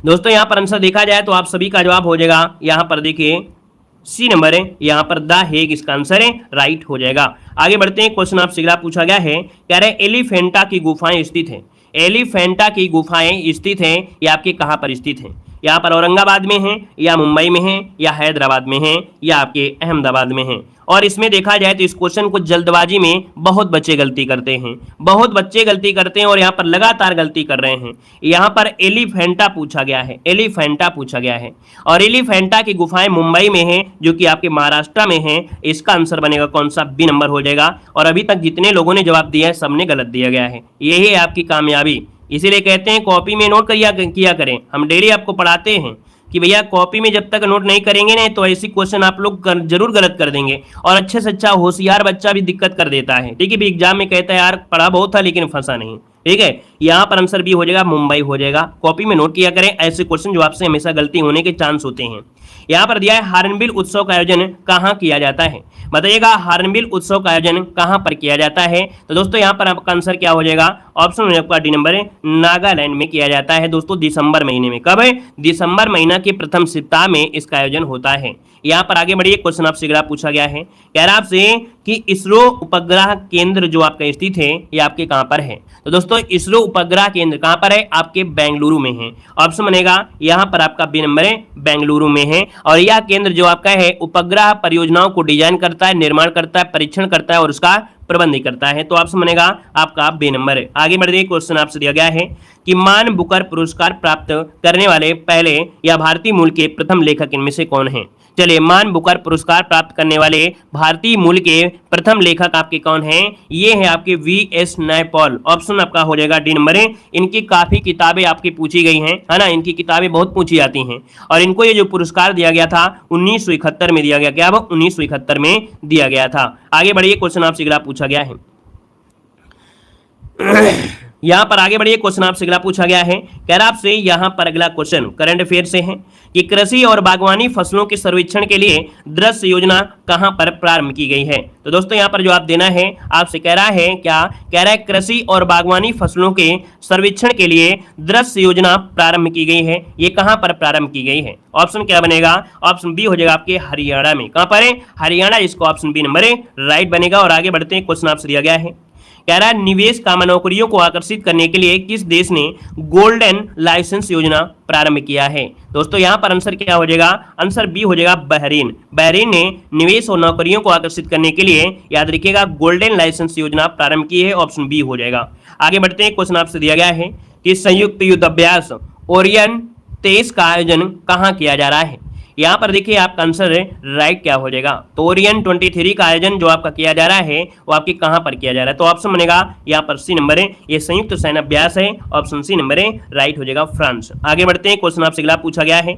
दोस्तों यहाँ पर आंसर देखा जाए तो आप सभी का जवाब हो जाएगा, यहाँ पर देखिए सी नंबर है, यहाँ पर द हेग इसका आंसर है, राइट हो जाएगा। आगे बढ़ते हैं, क्वेश्चन आपसे अगला पूछा गया है, कह रहे हैं एलिफेंटा की गुफाएं स्थित है। एलिफेंटा की गुफाएं स्थित हैं ये आपके कहाँ पर स्थित हैं? यहाँ पर औरंगाबाद में है या मुंबई में है या हैदराबाद में है या आपके अहमदाबाद में है। और इसमें देखा जाए तो इस क्वेश्चन को जल्दबाजी में बहुत बच्चे गलती करते हैं, बहुत बच्चे गलती करते हैं और यहाँ पर लगातार गलती कर रहे हैं। यहाँ पर एलिफेंटा पूछा गया है, एलिफेंटा पूछा गया है और एलिफेंटा की गुफाएं मुंबई में है जो कि आपके महाराष्ट्र में है। इसका आंसर बनेगा कौन सा, बी नंबर हो जाएगा। और अभी तक जितने लोगों ने जवाब दिया है सबने गलत दिया गया है, यही है आपकी कामयाबी। इसीलिए कहते हैं कॉपी में नोट किया करें। हम डेली आपको पढ़ाते हैं कि भैया कॉपी में जब तक नोट नहीं करेंगे ना तो ऐसी क्वेश्चन आप लोग जरूर गलत कर देंगे और अच्छे से अच्छा होशियार बच्चा भी दिक्कत कर देता है। ठीक है, भी एग्जाम में कहता है यार पढ़ा बहुत था लेकिन फंसा नहीं। ठीक है, यहाँ पर आंसर बी हो जाएगा, मुंबई हो जाएगा। कॉपी में नोट किया करें, ऐसे क्वेश्चन जो आपसे हमेशा गलती होने के चांस होते हैं। यहाँ पर दिया है हार्नबिल उत्सव का आयोजन कहाँ किया जाता है, बताइएगा हार्नबिल उत्सव का आयोजन कहाँ पर किया जाता है। तो दोस्तों यहाँ पर आपका आंसर क्या हो जाएगा, ऑप्शन हो जाएगा डी नंबर, नागालैंड में किया जाता है दोस्तों, दिसंबर महीने में। कब है, दिसंबर महीना के प्रथम सप्ताह में इसका आयोजन होता है। यहाँ पर आगे बढ़िए, क्वेश्चन आपसे अगला पूछा गया है, कह रहा आपसे कि इसरो उपग्रह केंद्र जो आपका स्थित है ये आपके कहाँ पर है। तो दोस्तों इसरो उपग्रह केंद्र कहाँ पर है, आपके बेंगलुरु में है। ऑप्शन बनेगा यहाँ पर आपका बी नंबर है, बेंगलुरु में है। और यह केंद्र जो आपका है उपग्रह परियोजनाओं को डिजाइन करता है, निर्माण करता है, परीक्षण करता है और उसका प्रबंध करता है। तो ऑप्शन बनेगा आपका बी नंबर है। आगे बढ़ते, क्वेश्चन आपसे दिया गया है कि मान बुकर पुरस्कार प्राप्त करने वाले पहले या भारतीय मूल के प्रथम लेखक इनमें से कौन है। चलिए, मान बुकर पुरस्कार प्राप्त करने वाले भारतीय मूल के प्रथम लेखक आपके कौन हैं, ये है आपके वी.एस. नायपॉल। ऑप्शन आपका हो जाएगा डी नंबर है। इनकी काफी किताबें आपकी पूछी गई हैं, है ना, इनकी किताबें बहुत पूछी जाती हैं और इनको ये जो पुरस्कार दिया गया था 1971 में दिया गया। क्या, वो 1971 में दिया गया था। आगे बढ़िए, क्वेश्चन आपसे अगला पूछा गया है। यहां पर आगे बढ़िए, क्वेश्चन आपसे अगला पूछा गया है, कह रहा आपसे यहां पर अगला क्वेश्चन करंट अफेयर से है कि कृषि और बागवानी फसलों के सर्वेक्षण के लिए दृश्य योजना कहां पर प्रारंभ की गई है। तो दोस्तों यहां पर जवाब देना है, आपसे कह रहा है क्या, कह रहा है कृषि और बागवानी फसलों के सर्वेक्षण के लिए दृश्य योजना प्रारंभ की गई है। ये कहां पर प्रारंभ की गई है, ऑप्शन क्या बनेगा, ऑप्शन बी हो जाएगा आपके हरियाणा में। कहां पर है, हरियाणा, इसको ऑप्शन बी नंबर है राइट बनेगा। और आगे बढ़ते हैं, क्वेश्चन आपसे दिया गया है, कह रहा है निवेश काम नौकरियों को आकर्षित करने के लिए किस देश ने गोल्डन लाइसेंस योजना प्रारंभ किया है। दोस्तों यहां पर आंसर क्या हो जाएगा, आंसर बी हो जाएगा बहरीन। बहरीन ने निवेश और नौकरियों को आकर्षित करने के लिए, याद रखिएगा, गोल्डन लाइसेंस योजना प्रारंभ की है। ऑप्शन बी हो जाएगा। आगे बढ़ते हैं, क्वेश्चन आपसे दिया गया है कि संयुक्त युद्ध अभ्यास ओरियन 23 का आयोजन कहां किया जा रहा है। यहाँ पर देखिए आपका आंसर राइट क्या हो जाएगा, तो ओरियन 23 का आयोजन जो आपका किया जा रहा है वो आपके कहां पर किया जा रहा है। तो ऑप्शन बनेगा यहाँ पर सी नंबर है, ये संयुक्त सैन्य अभ्यास है। ऑप्शन सी नंबर है राइट हो जाएगा, फ्रांस। आगे बढ़ते हैं, क्वेश्चन आपसे अगला पूछा गया है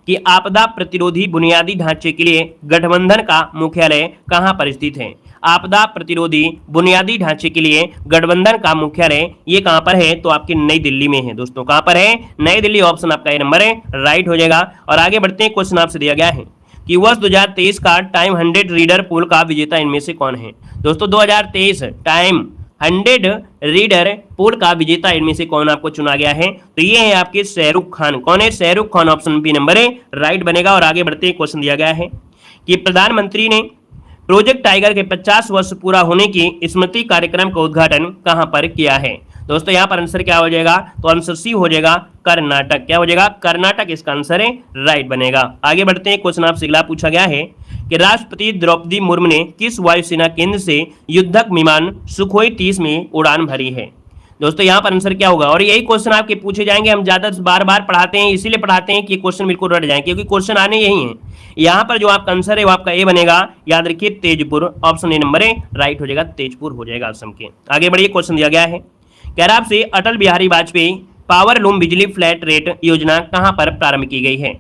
कि आपदा प्रतिरोधी बुनियादी ढांचे के लिए गठबंधन का मुख्यालय कहां पर स्थित है। आपदा प्रतिरोधी बुनियादी ढांचे के लिए गठबंधन का मुख्यालय ये कहां पर है, तो आपके नई दिल्ली में है। दोस्तों कहां पर है, नई दिल्ली। ऑप्शन आपका ये नंबर है राइट हो जाएगा। और आगे बढ़ते हैं, क्वेश्चन आपसे दिया गया है कि वर्ष 2023 का टाइम 100 रीडर पोल का विजेता इनमें से कौन है। दोस्तों 2023 टाइम 100 रीडर पोल का विजेता इनमें से कौन आपको चुना गया है, तो ये है आपके शाहरुख खान। कौन है, Shahrukh Khan. Option B number है राइट बनेगा। और आगे बढ़ते हैं, क्वेश्चन दिया गया है कि प्रधानमंत्री ने प्रोजेक्ट टाइगर के 50 वर्ष पूरा होने की स्मृति कार्यक्रम का उद्घाटन कहां पर किया है। दोस्तों यहाँ पर आंसर क्या हो जाएगा, तो आंसर सी हो जाएगा कर्नाटक। क्या हो जाएगा, कर्नाटक इसका आंसर है राइट बनेगा। आगे बढ़ते हैं, क्वेश्चन आपसे अगला पूछा गया है कि राष्ट्रपति द्रौपदी मुर्मू ने किस वायुसेना केंद्र से युद्धक विमान सुखोई 30 में उड़ान भरी है। दोस्तों यहाँ पर आंसर क्या होगा, और यही क्वेश्चन आपके पूछे जाएंगे। हम ज्यादा बार बार पढ़ाते हैं, इसीलिए पढ़ाते हैं कि क्वेश्चन बिल्कुल रट जाए, क्योंकि क्वेश्चन आने यही है। यहाँ पर जो आपका आंसर है वो आपका ए बनेगा, याद रखिए तेजपुर। ऑप्शन ए नंबर है राइट हो जाएगा, तेजपुर हो जाएगा असम के। आगे बढ़िए, क्वेश्चन दिया गया है, कह रहा आपसे अटल बिहारी वाजपेयी पावर लूम बिजली फ्लैट रेट योजना कहां पर प्रारंभ की गई है।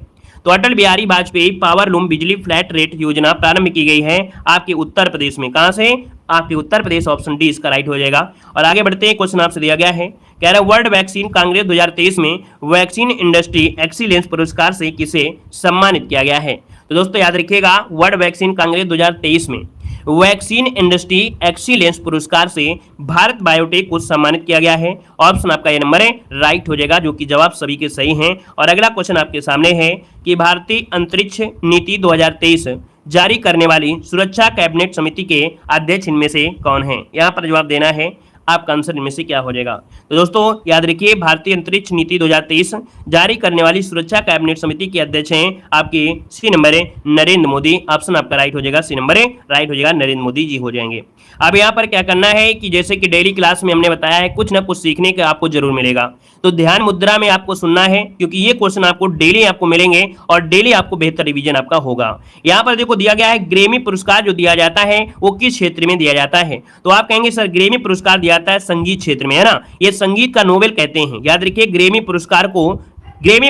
तो अटल बिहारी वाजपेयी पावर लूम बिजली फ्लैट रेट योजना प्रारंभ की गई है आपके उत्तर प्रदेश में। कहां से, आपके उत्तर प्रदेश। ऑप्शन डी इसका राइट हो जाएगा। और आगे बढ़ते हैं, क्वेश्चन आपसे दिया गया है, कह रहा है वर्ल्ड वैक्सीन कांग्रेस 2023 में वैक्सीन इंडस्ट्री एक्सीलेंस पुरस्कार से किसे सम्मानित किया गया है। तो दोस्तों याद रखिएगा, वर्ल्ड वैक्सीन कांग्रेस 2023 में वैक्सीन इंडस्ट्री एक्सीलेंस पुरस्कार से भारत बायोटेक को सम्मानित किया गया है। ऑप्शन आपका ये नंबर है राइट हो जाएगा, जो कि जवाब सभी के सही हैं। और अगला क्वेश्चन आपके सामने है कि भारतीय अंतरिक्ष नीति 2023 जारी करने वाली सुरक्षा कैबिनेट समिति के अध्यक्ष इनमें से कौन है। यहाँ पर जवाब देना है, आपका आंसर इनमें से क्या हो जाएगा। तो दोस्तों याद रखिए, भारतीय अंतरिक्ष नीति 2023 जारी करने वाली सुरक्षा कैबिनेट समिति के अध्यक्ष हैं आपके सी नंबर है नरेंद्र मोदी। ऑप्शन आपका राइट हो जाएगा, सी नंबर है राइट हो जाएगा, नरेंद्र मोदी जी हो जाएंगे। अब यहाँ पर क्या करना है कि जैसे कि डेली क्लास में हमने बताया है, कुछ ना कुछ सीखने का आपको जरूर मिलेगा, तो ध्यान मुद्रा में आपको सुनना है, क्योंकि ये क्वेश्चन आपको डेली आपको मिलेंगे और डेली आपको बेहतर रिवीजन आपका होगा। यहाँ पर देखो दिया गया है, ग्रेमी पुरस्कार जो दिया जाता है वो किस क्षेत्र में दिया जाता है। तो आप कहेंगे सर ग्रेमी पुरस्कार दिया जाता है संगीत क्षेत्र में, है ना, ये संगीत का नोबेल कहते हैं। याद रखिए, ग्रेमी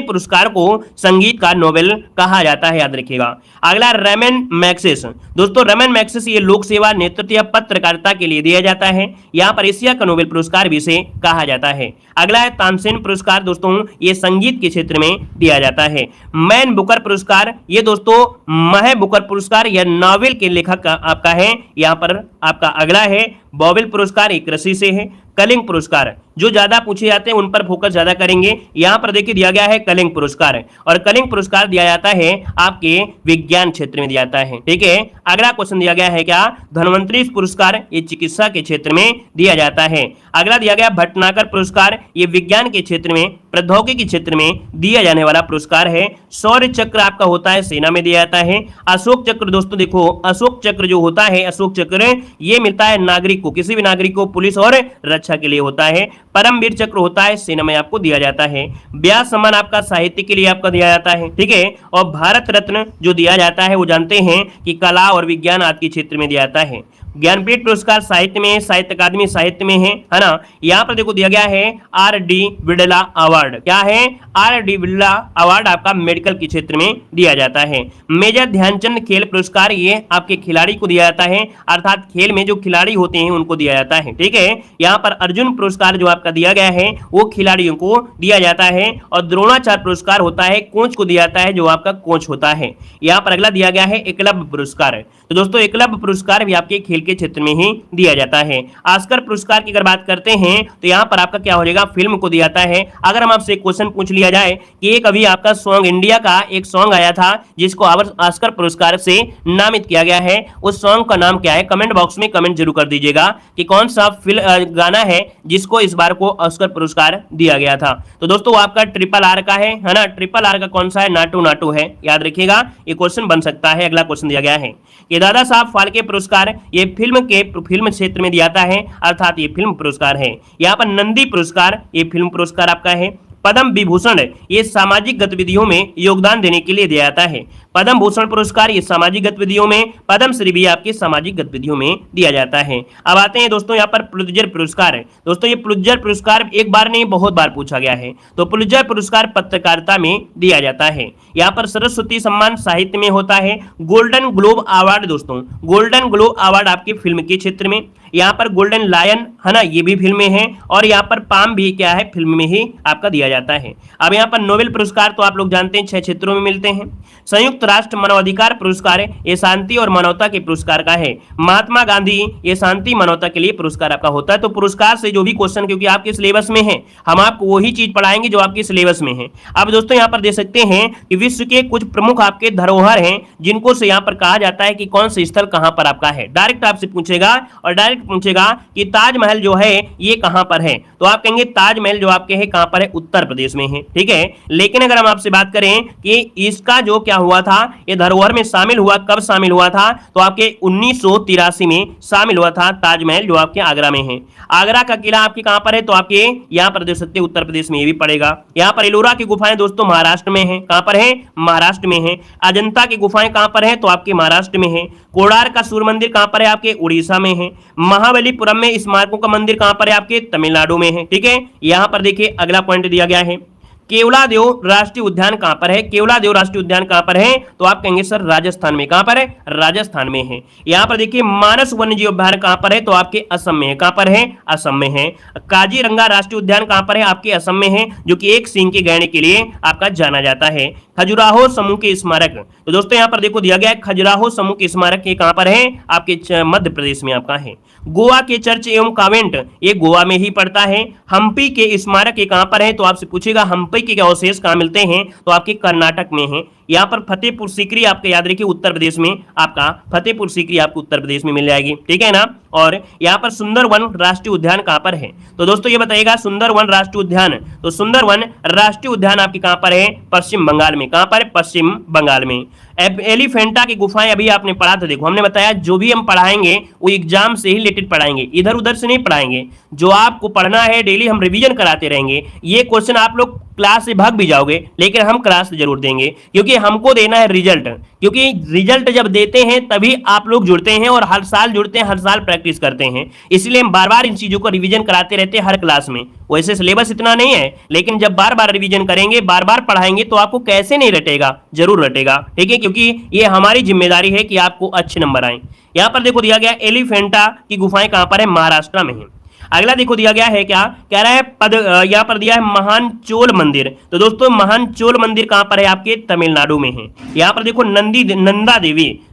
पुरस्कार को संगीत का नोबेल कहा जाता है, याद रखिएगा। अगला रैमन मैग्सेस, दोस्तों रैमन मैग्सेस ये लोक सेवा नेतृत्व या पत्रकारिता के लिए दिया जाता है। यहाँ पर एशिया का नोबेल पुरस्कार भी इसे कहा जाता है। अगला है तानसेन पुरस्कार, दोस्तों ये संगीत के क्षेत्र में दिया जाता है। मैन बुकर पुरस्कार, ये दोस्तों मह बुकर पुरस्कार यह नॉवेल के लेखक का आपका है। यहाँ पर आपका अगला है बॉबेल पुरस्कार, एक कृषि से है। कलिंग पुरस्कार जो ज्यादा पूछे जाते हैं उन पर फोकस ज्यादा करेंगे। यहां पर देखिए दिया गया है कलिंग पुरस्कार, और कलिंग पुरस्कार दिया जाता है आपके विज्ञान क्षेत्र में दिया जाता है, ठीक है। अगला क्वेश्चन दिया गया है क्या, धन्वंतरी पुरस्कार ये चिकित्सा के क्षेत्र में दिया जाता है। अगला दिया गया भटनागर पुरस्कार, ये विज्ञान के क्षेत्र में प्रौद्योगिकी क्षेत्र में दिया जाने वाला पुरस्कार है। शौर्य चक्र आपका होता है सेना में दिया जाता है। अशोक चक्र दोस्तों देखो, अशोक चक्र जो होता है, अशोक चक्र ये मिलता है नागरिक को, किसी भी नागरिक को पुलिस और रक्षा के लिए होता है। परमवीर चक्र होता है सेना में आपको दिया जाता है। व्यास सम्मान आपका साहित्य के लिए आपका दिया जाता है, ठीक है। और भारत रत्न जो दिया जाता है वो जानते हैं कि कला और विज्ञान आदि के क्षेत्र में दिया जाता है। ज्ञानपीठ पुरस्कार साहित्य में, साहित्य अकादमी साहित्य में है ना। यहाँ पर देखो दिया गया है आर.डी. बिड़ला अवार्ड, क्या है, आर.डी. बिड़ला अवार्ड आपका मेडिकल के क्षेत्र में दिया जाता है। मेजर ध्यानचंद खेल पुरस्कार ये आपके खिलाड़ी को दिया जाता है, अर्थात खेल में जो खिलाड़ी होते हैं उनको दिया जाता है, ठीक है। यहाँ पर अर्जुन पुरस्कार जो आपका दिया गया है वो खिलाड़ियों को दिया जाता है। और द्रोणाचार्य पुरस्कार होता है कोच को दिया जाता है, जो आपका कोच होता है। यहाँ पर अगला दिया गया है एकलव्य पुरस्कार, तो दोस्तों एकलव्य पुरस्कार भी आपके खेल के क्षेत्र में ही दिया जाता है। ऑस्कर पुरस्कार की अगर बात करते हैं तो यहाँ पर आपका क्या हो जाएगा, फिल्म को दिया जाता है। अगर हम आपसे क्वेश्चन पूछ लिया जाए कि एक अभी आपका सॉन्ग इंडिया का एक सॉन्ग आया था जिसको ऑस्कर पुरस्कार से नामित किया गया है, उस सॉन्ग का नाम क्या है, कमेंट बॉक्स में कमेंट जरूर कर दीजिएगा कि कौन सा गाना है जिसको इस बार को ऑस्कर पुरस्कार दिया गया था। तो दोस्तों आपका RRR का है ना, RRR का कौन सा है, नाटू नाटू है, याद रखिएगा ये क्वेश्चन बन सकता है। अगला क्वेश्चन दिया गया है कि दादा साहब फाल्के पुरस्कार ये फिल्म क्षेत्र में दिया जाता है, अर्थात ये फिल्म पुरस्कार है। यहाँ पर नंदी पुरस्कार ये फिल्म पुरस्कार आपका है। पद्म विभूषण ये सामाजिक गतिविधियों में योगदान देने के लिए दिया जाता है। पद्म भूषण पुरस्कार ये सामाजिक गतिविधियों में, पद्म श्री भी आपकी सामाजिक गतिविधियों में दिया जाता है। अब आते हैं दोस्तों यहाँ पर पुलित्जर पुरस्कार है। दोस्तों ये पुलित्जर पुरस्कार एक बार नहीं बहुत बार पूछा गया है, तो पुलित्जर पुरस्कार पत्रकारिता में दिया जाता है। यहाँ पर सरस्वती सम्मान साहित्य में होता है। गोल्डन ग्लोब अवार्ड, दोस्तों गोल्डन ग्लोब अवार्ड आपके फिल्म के क्षेत्र में। यहाँ पर गोल्डन लायन है ना, ये भी फिल्म में है। और यहाँ पर पाम भी क्या है, फिल्म में ही आपका दिया जाता है। अब यहाँ पर नोबेल पुरस्कार तो आप लोग जानते हैं 6 क्षेत्रों में मिलते हैं। संयुक्त राष्ट्र मानवाधिकार पुरस्कार है, ये शांति और मानवता के पुरस्कार का है। महात्मा गांधी ये शांति मानवता के लिए पुरस्कार आपका होता है। तो पुरस्कार से जो भी क्वेश्चन, क्योंकि आपके सिलेबस में है, हम आपको वही चीज पढ़ाएंगे जो आपके सिलेबस में है। अब दोस्तों यहाँ पर देख सकते हैं कि विश्व के कुछ प्रमुख आपके धरोहर हैं जिनको से यहाँ पर कहा जाता है कि कौन से स्थल कहाँ पर आपका है। डायरेक्ट आपसे पूछेगा और डायरेक्ट पूछेगा कि ताजमहल जो है ये कहां पर है, तो आप कहेंगे ताजमहल जो आपके है कहां पर है, उत्तर प्रदेश में है, ठीक है। लेकिन अगर हम आपसे बात करें कि इसका जो क्या हुआ था, ये धरोहर में शामिल हुआ, कब शामिल हुआ था, तो आपके 1983 में शामिल हुआ था ताजमहल, जो आपके आगरा में है। आगरा का किला आपके कहां पर है, तो आपके यहां पर देख सकते हैं उत्तर प्रदेश में ये भी पड़ेगा। यहां पर एलोरा की गुफाएं दोस्तों महाराष्ट्र में है, कहां पर है, महाराष्ट्र में है। अजंता की गुफाएं कहां पर है, तो आपके महाराष्ट्र में है। कोणार्क का सूर्य मंदिर कहां पर है, आपके उड़ीसा में है। महाबलीपुरम में स्मारकों का मंदिर कहां पर है, आपके तमिलनाडु में है, ठीक है। यहां पर देखिए अगला पॉइंट दिया गया है, केवलादेव राष्ट्रीय उद्यान कहां पर है, केवलादेव राष्ट्रीय उद्यान कहां पर है, तो आप कहेंगे सर राजस्थान में। कहां पर है, राजस्थान में है। यहां पर देखिए मानस वन्यजीव अभयारण्य कहां पर है, तो आपके असम में है। कहां पर है, असम में है। काजीरंगा राष्ट्रीय उद्यान कहां पर है, आपके असम में है, जो कि एक सींग के गैंडे के लिए आपका जाना जाता है। खजुराहो समूह के स्मारक, तो दोस्तों यहां पर देखो दिया गया है खजुराहो समूह के स्मारक ये कहां पर है, आपके मध्य प्रदेश में आपका है। गोवा के चर्च एवं कावेंट ये गोवा में ही पड़ता है। हम्पी के स्मारक ये कहां पर है, तो आपसे पूछेगा हम्पी के अवशेष कहां मिलते हैं, तो आपके कर्नाटक में है। यहाँ पर फतेहपुर सीकरी आपका याद रखिए उत्तर प्रदेश में, आपका फतेहपुर सीकरी आपको उत्तर प्रदेश में मिल जाएगी, ठीक है ना। और यहाँ पर सुंदरवन राष्ट्रीय उद्यान कहाँ पर है, तो दोस्तों ये बताइएगा सुंदरवन राष्ट्रीय उद्यान, तो सुंदरवन राष्ट्रीय उद्यान आपके कहाँ पर है, पश्चिम बंगाल में। कहाँ पर, पश्चिम बंगाल में। एलिफेंटा की गुफाएं अभी आपने पढ़ा था, देखो हमने बताया जो भी हम पढ़ाएंगे वो एग्जाम से ही रिलेटेड पढ़ाएंगे, इधर उधर से नहीं पढ़ाएंगे। जो आपको पढ़ना है डेली हम रिवीजन कराते रहेंगे। ये क्वेश्चन आप लोग क्लास से भाग भी जाओगे लेकिन हम क्लास जरूर देंगे, क्योंकि हमको देना है रिजल्ट, क्योंकि रिजल्ट जब देते हैं तभी आप लोग जुड़ते हैं और हर साल जुड़ते हैं, हर साल प्रैक्टिस करते हैं। इसलिए हम बार बार इन चीजों को रिवीजन कराते रहते हैं हर क्लास में। वैसे सिलेबस इतना नहीं है, लेकिन जब बार बार रिवीजन करेंगे, बार बार पढ़ाएंगे तो आपको कैसे नहीं रटेगा, जरूर रटेगा, ठीक है, क्योंकि ये हमारी जिम्मेदारी है कि आपको अच्छे नंबर आए। यहां पर देखो दिया गया एलिफेंटा की गुफाएं कहां पर है, महाराष्ट्र में है। अगला देखो दिया गया है, क्या कह रहा है, यहां पर दिया है महान चोल मंदिर, तो दोस्तों महान चोल मंदिर कहां पर है, आपके तमिलनाडु में है। यहां पर देखो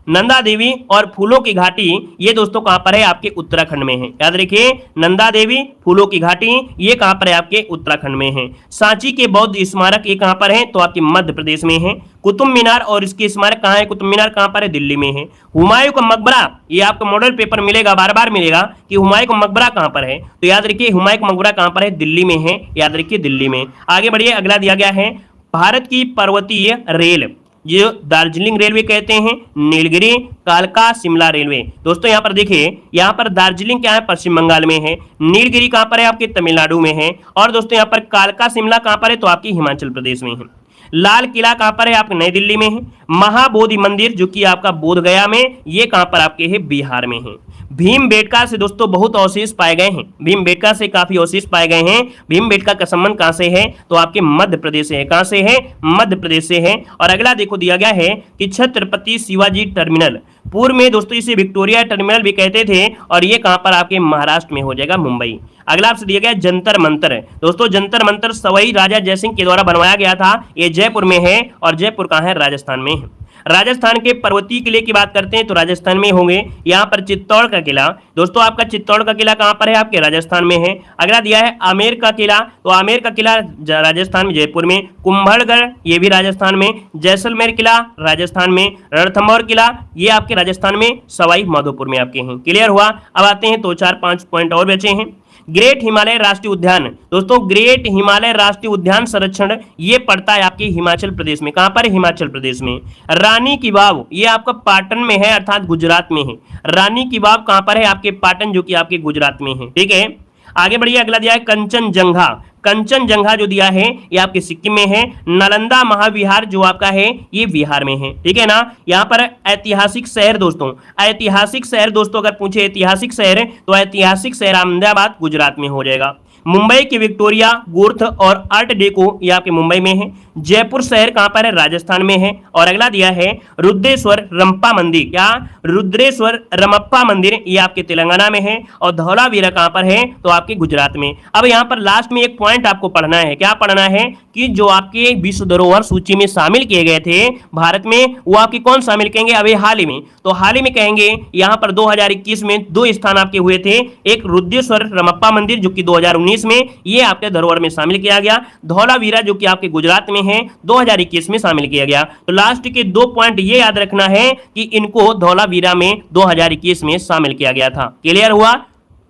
नंदा देवी और फूलों की घाटी, ये दोस्तों कहां पर है, आपके उत्तराखंड में है। याद रखिए नंदा देवी, फूलों की घाटी, ये कहां पर है, आपके उत्तराखंड में है। सांची के बौद्ध स्मारक ये कहां पर है, तो आपके मध्य प्रदेश में है। कुतुब मीनार और इसके स्मारक कहां है, कुतुब मीनार कहां पर है, दिल्ली में है। हुमायूं का मकबरा, ये आपका मॉडल पेपर मिलेगा, बार बार मिलेगा कि हुमायूं का मकबरा कहां पर है, तो याद रखिए हुमायूं का मकबरा कहां पर है, दिल्ली में है। याद रखिए दिल्ली में। आगे बढ़िए, अगला दिया गया है भारत की पर्वतीय रेल, जो दार्जिलिंग रेलवे कहते हैं, नीलगिरी, कालका, शिमला रेलवे। दोस्तों यहाँ पर देखिए, यहाँ पर दार्जिलिंग क्या है, पश्चिम बंगाल में है। नीलगिरी कहाँ पर है, आपके तमिलनाडु में है। और दोस्तों यहाँ पर कालका शिमला कहाँ पर है, तो आपकी हिमाचल प्रदेश में है। लाल किला कहाँ पर है, आपके नई दिल्ली में है। महाबोधि मंदिर जो कि आपका बोध गया में, ये कहाँ पर आपके है, बिहार में है। भीमबेटका से दोस्तों बहुत अवशेष पाए गए हैं, भीमबेटका से काफी अवशेष पाए गए हैं। भीमबेटका का संबंध कहां से है, तो आपके मध्य प्रदेश से है। कहां से है, मध्य प्रदेश से है। और अगला देखो दिया गया है कि छत्रपति शिवाजी टर्मिनल, पूर्व में दोस्तों इसे विक्टोरिया टर्मिनल भी कहते थे, और ये कहां पर आपके महाराष्ट्र में हो जाएगा, मुंबई। अगला आपसे दिया गया जंतर मंतर, दोस्तों जंतर मंतर सवाई राजा जयसिंह के द्वारा बनवाया गया था, ये जयपुर में है। और जयपुर कहां है, राजस्थान में है। राजस्थान के पर्वतीय किले की बात करते हैं तो राजस्थान में होंगे। यहाँ पर चित्तौड़ का किला, दोस्तों आपका चित्तौड़ का किला कहाँ पर है, आपके राजस्थान में है। अगला दिया है आमेर का किला, तो आमेर का किला राजस्थान में, जयपुर में। कुंभलगढ़ ये भी राजस्थान में। जैसलमेर किला राजस्थान में। रणथंभौर किला ये आपके राजस्थान में, सवाई माधोपुर में आपके हैं। क्लियर हुआ। अब आते हैं तो 4-5 पॉइंट और बचे हैं। ग्रेट हिमालय राष्ट्रीय उद्यान, दोस्तों ग्रेट हिमालय राष्ट्रीय उद्यान संरक्षण ये पड़ता है आपके हिमाचल प्रदेश में। कहां पर है, हिमाचल प्रदेश में। रानी की वाव ये आपका पाटन में है, अर्थात गुजरात में है। रानी की वाव कहां पर है, आपके पाटन, जो कि आपके गुजरात में है, ठीक है। आगे बढ़िए, अगला दिया है कंचनजंगा। कंचनजंगा जो दिया है ये आपके सिक्किम में है। नालंदा महाविहार जो आपका है ये बिहार में है, ठीक है ना। यहाँ पर ऐतिहासिक शहर, दोस्तों ऐतिहासिक शहर, दोस्तों अगर पूछे ऐतिहासिक शहर तो ऐतिहासिक शहर अहमदाबाद गुजरात में हो जाएगा। मुंबई की विक्टोरिया, गुर्थ और आर्ट डेको ये आपके मुंबई में है। जयपुर शहर कहां पर है, राजस्थान में है। और अगला दिया है रुद्रेश्वर रमप्पा मंदिर, क्या रुद्रेश्वर रमप्पा मंदिर ये आपके तेलंगाना में है। और धौलावीरा कहां पर है, तो आपके गुजरात में। अब यहां पर लास्ट में एक पॉइंट आपको पढ़ना है, क्या पढ़ना है कि जो आपके विश्व धरोहर सूची में शामिल किए गए थे भारत में, वो आपके कौन शामिल कहेंगे अभी हाल ही में, तो हाल ही में कहेंगे यहां पर 2021 में 2 स्थान आपके हुए थे। एक रुद्रेश्वर रमप्पा मंदिर जो कि 2019 में ये आपके धरोहर में शामिल किया गया। धौलावीरा जो कि आपके गुजरात में है 2021 में शामिल किया गया। तो लास्ट के 2 पॉइंट ये याद रखना है कि इनको धौलावीरा में 2021 में शामिल किया गया था। क्लियर हुआ,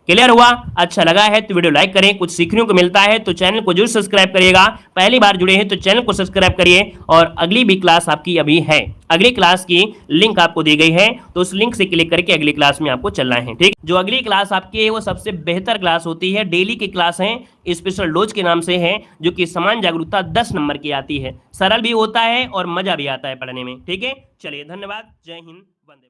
क्लियर हुआ। अच्छा लगा है तो वीडियो लाइक करें, कुछ सीखने को मिलता है तो चैनल को जरूर सब्सक्राइब करिएगा। पहली बार जुड़े हैं तो चैनल को सब्सक्राइब करिए। और अगली भी क्लास आपकी अभी है, अगली क्लास की लिंक आपको दी गई है, तो उस लिंक से क्लिक करके अगली क्लास में आपको चलना है, ठीक। जो अगली क्लास आपकी है वो सबसे बेहतर क्लास होती है, डेली की क्लास है, स्पेशल डोज के नाम से है, जो कि समान जागरूकता 10 नंबर की आती है। सरल भी होता है और मजा भी आता है पढ़ने में, ठीक है। चलिए धन्यवाद, जय हिंद, वंदे मातरम।